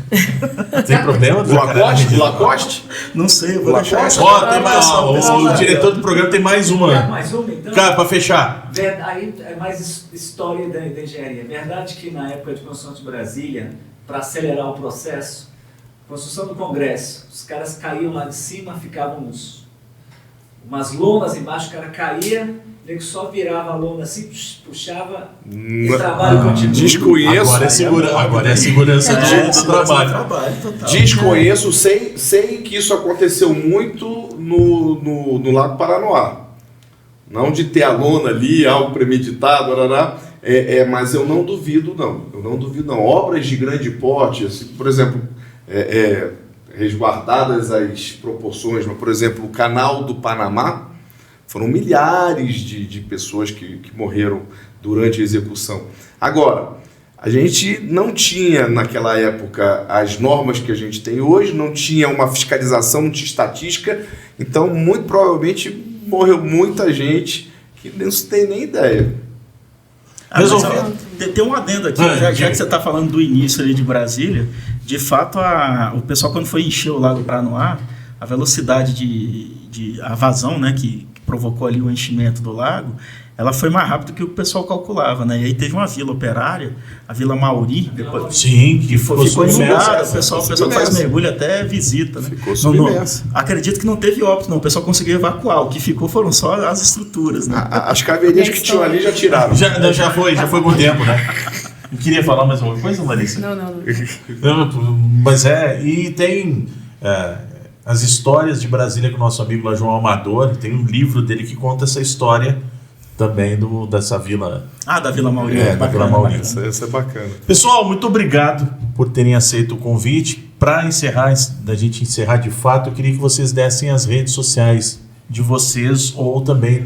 Tem problema do Lacoste? Não sei, eu vou deixar essa. O diretor do programa tem mais uma. Mais uma, então? Cara, para fechar. Aí é mais história da engenharia. Verdade que na época de construção de Brasília, para acelerar o processo, construção do Congresso, os caras caíam lá de cima, ficavam umas lonas embaixo, o cara caía, ele só virava a lona assim, puxava, e o trabalho continua. Desconheço. Agora é a segurança do trabalho. Desconheço, sei que isso aconteceu muito no Lago Paranoá. Não de ter a lona ali, algo premeditado, mas eu não duvido, não. Obras de grande porte, assim, por exemplo, resguardadas as proporções, mas, por exemplo, o Canal do Panamá, foram milhares de pessoas que morreram durante a execução. Agora, a gente não tinha naquela época as normas que a gente tem hoje, não tinha uma fiscalização, não tinha estatística, então muito provavelmente morreu muita gente que não se tem nem ideia. Resolvido. Tem um adendo aqui, já que você está falando do início ali de Brasília, de fato o pessoal quando foi encher o Lago Paranoá, a velocidade a vazão, né, que provocou ali o enchimento do lago, ela foi mais rápido que o pessoal calculava, né? E aí teve uma vila operária, a Vila Mauri, depois, sim, que ficou inundada, o pessoal faz mergulho até visita, né? Ficou submerso. Acredito que não teve óbito, não. O pessoal conseguiu evacuar. O que ficou foram só as estruturas, né? As caveirinhas que tinham ali já tiraram. Já foi com o tempo, né? Não queria falar mais uma coisa, Larissa? Não. Mas e tem as histórias de Brasília com o nosso amigo lá, João Amador. Tem um livro dele que conta essa história também dessa vila. Da Vila Mauri. Da Vila Mauri. Isso é bacana. Pessoal, muito obrigado por terem aceito o convite. Para da gente encerrar de fato, eu queria que vocês dessem as redes sociais de vocês ou também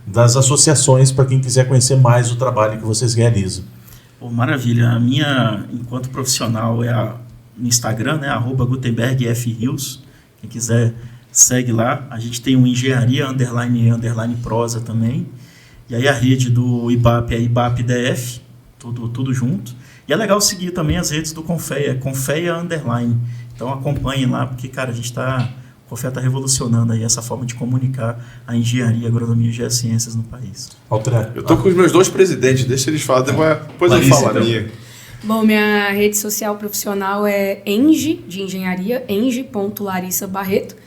das associações para quem quiser conhecer mais o trabalho que vocês realizam. Maravilha. A minha, enquanto profissional, no Instagram, né? @GutenbergFRios. Quem quiser, segue lá. A gente tem um engenharia _ prosa também. E aí a rede do IBAP é IBAPDF, tudo junto. E é legal seguir também as redes do Confeia, Confeia _. Então acompanhem lá, porque, cara, o Confeia está revolucionando aí essa forma de comunicar a engenharia, a agronomia e geociências no país. Eu tô com os meus 2 presidentes, deixa eles falar, depois eu falo a minha. Bom, minha rede social profissional é Eng, de engenharia, eng.larissabarreto.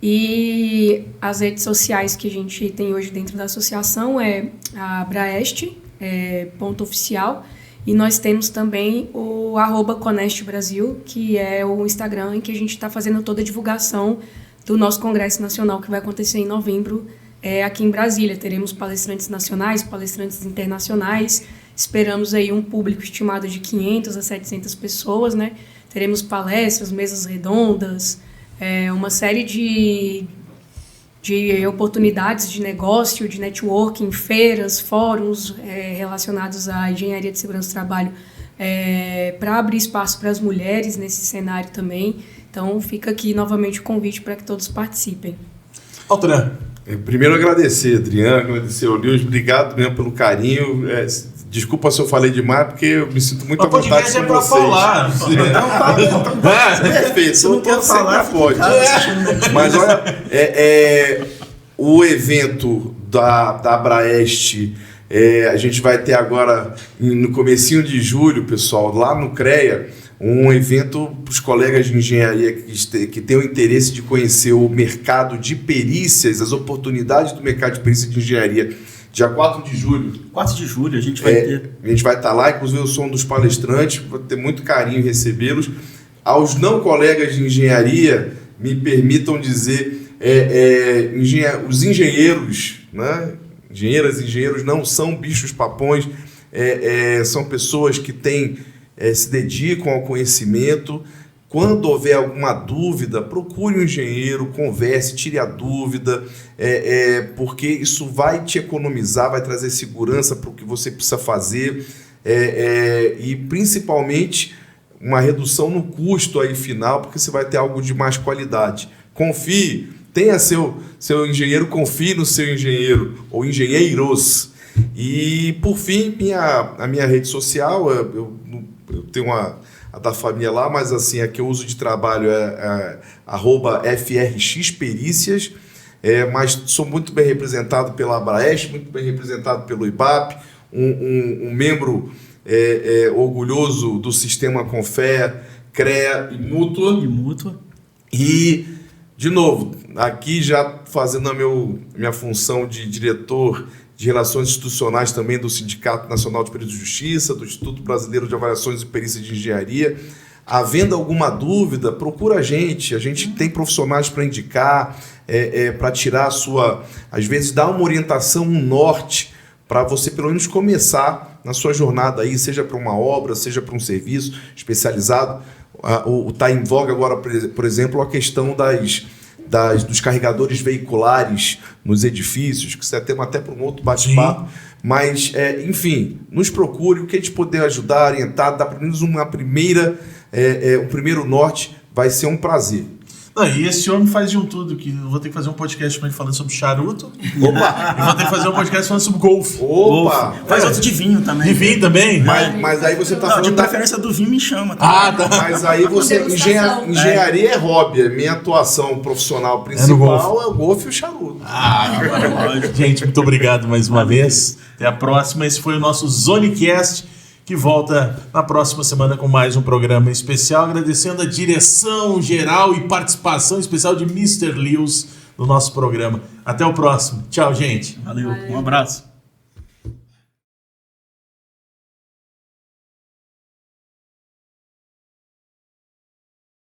E as redes sociais que a gente tem hoje dentro da associação é a Abraeste, ponto oficial, e nós temos também o @ConestBrasil, que é o Instagram em que a gente está fazendo toda a divulgação do nosso Congresso Nacional, que vai acontecer em novembro aqui em Brasília. Teremos palestrantes nacionais, palestrantes internacionais, esperamos aí um público estimado de 500 a 700 pessoas, né? Teremos palestras, mesas redondas, uma série de oportunidades de negócio, de networking, feiras, fóruns relacionados à engenharia de segurança do trabalho, para abrir espaço para as mulheres nesse cenário também. Então, fica aqui novamente o convite para que todos participem. Altran. Primeiro agradecer, Adriano, agradecer ao Lewis, obrigado mesmo pelo carinho. Desculpa se eu falei demais, porque eu me sinto muito à vontade com vocês. Falar. Perfeito, se não quer falar, pode. Mas olha, o evento da Abraeste, a gente vai ter agora, no comecinho de julho, pessoal, lá no CREA, um evento para os colegas de engenharia que têm o interesse de conhecer o mercado de perícias, as oportunidades do mercado de perícia de engenharia. Dia 4 de julho. 4 de julho a gente vai ter. A gente vai estar lá, inclusive eu sou um dos palestrantes, vou ter muito carinho em recebê-los. Aos não colegas de engenharia, me permitam dizer, os engenheiros, né? Engenheiras e engenheiros não são bichos papões, são pessoas que se dedicam ao conhecimento. Quando houver alguma dúvida, procure um engenheiro, converse, tire a dúvida, porque isso vai te economizar, vai trazer segurança para o que você precisa fazer, e principalmente uma redução no custo aí final, porque você vai ter algo de mais qualidade. Confie, tenha seu engenheiro, confie no seu engenheiro ou engenheiros. E, por fim, a minha rede social, eu tenho a da família lá, mas assim, a que eu uso de trabalho é @FRXperícias, mas sou muito bem representado pela Abraeste, muito bem representado pelo IBAP, um membro orgulhoso do sistema Confea, CREA e Mútua. E, de novo, aqui já fazendo a minha função de diretor de Relações Institucionais também do Sindicato Nacional de Peritos de Justiça, do Instituto Brasileiro de Avaliações e Perícias de Engenharia. Havendo alguma dúvida, procura a gente tem profissionais para indicar, para tirar às vezes dar uma orientação, um norte, para você pelo menos começar na sua jornada aí, seja para uma obra, seja para um serviço especializado. Está em voga agora, por exemplo, a questão dos carregadores veiculares nos edifícios, que isso é tema até para um outro bate-papo. Mas, enfim, nos procure, o que a gente puder ajudar, orientar, dar pelo menos um primeiro norte, vai ser um prazer. Não, e esse homem faz de um tudo, que eu vou ter que fazer um podcast com ele falando sobre charuto. Opa! E vou ter que fazer um podcast falando sobre golfe. Opa! Faz outro de vinho também. De vinho também? Mas aí você tá Não, de falando... preferência do vinho me chama. Ah, tá. Mas aí você... Degustação. Engenharia é hobby. A minha atuação profissional no principal é o golfe e o charuto. Gente, muito obrigado mais uma vez. Até a próxima. Esse foi o nosso Zonecast, que volta na próxima semana com mais um programa especial, agradecendo a direção geral e participação especial de Mr. Lewis no nosso programa. Até o próximo. Tchau, gente. Valeu, um abraço.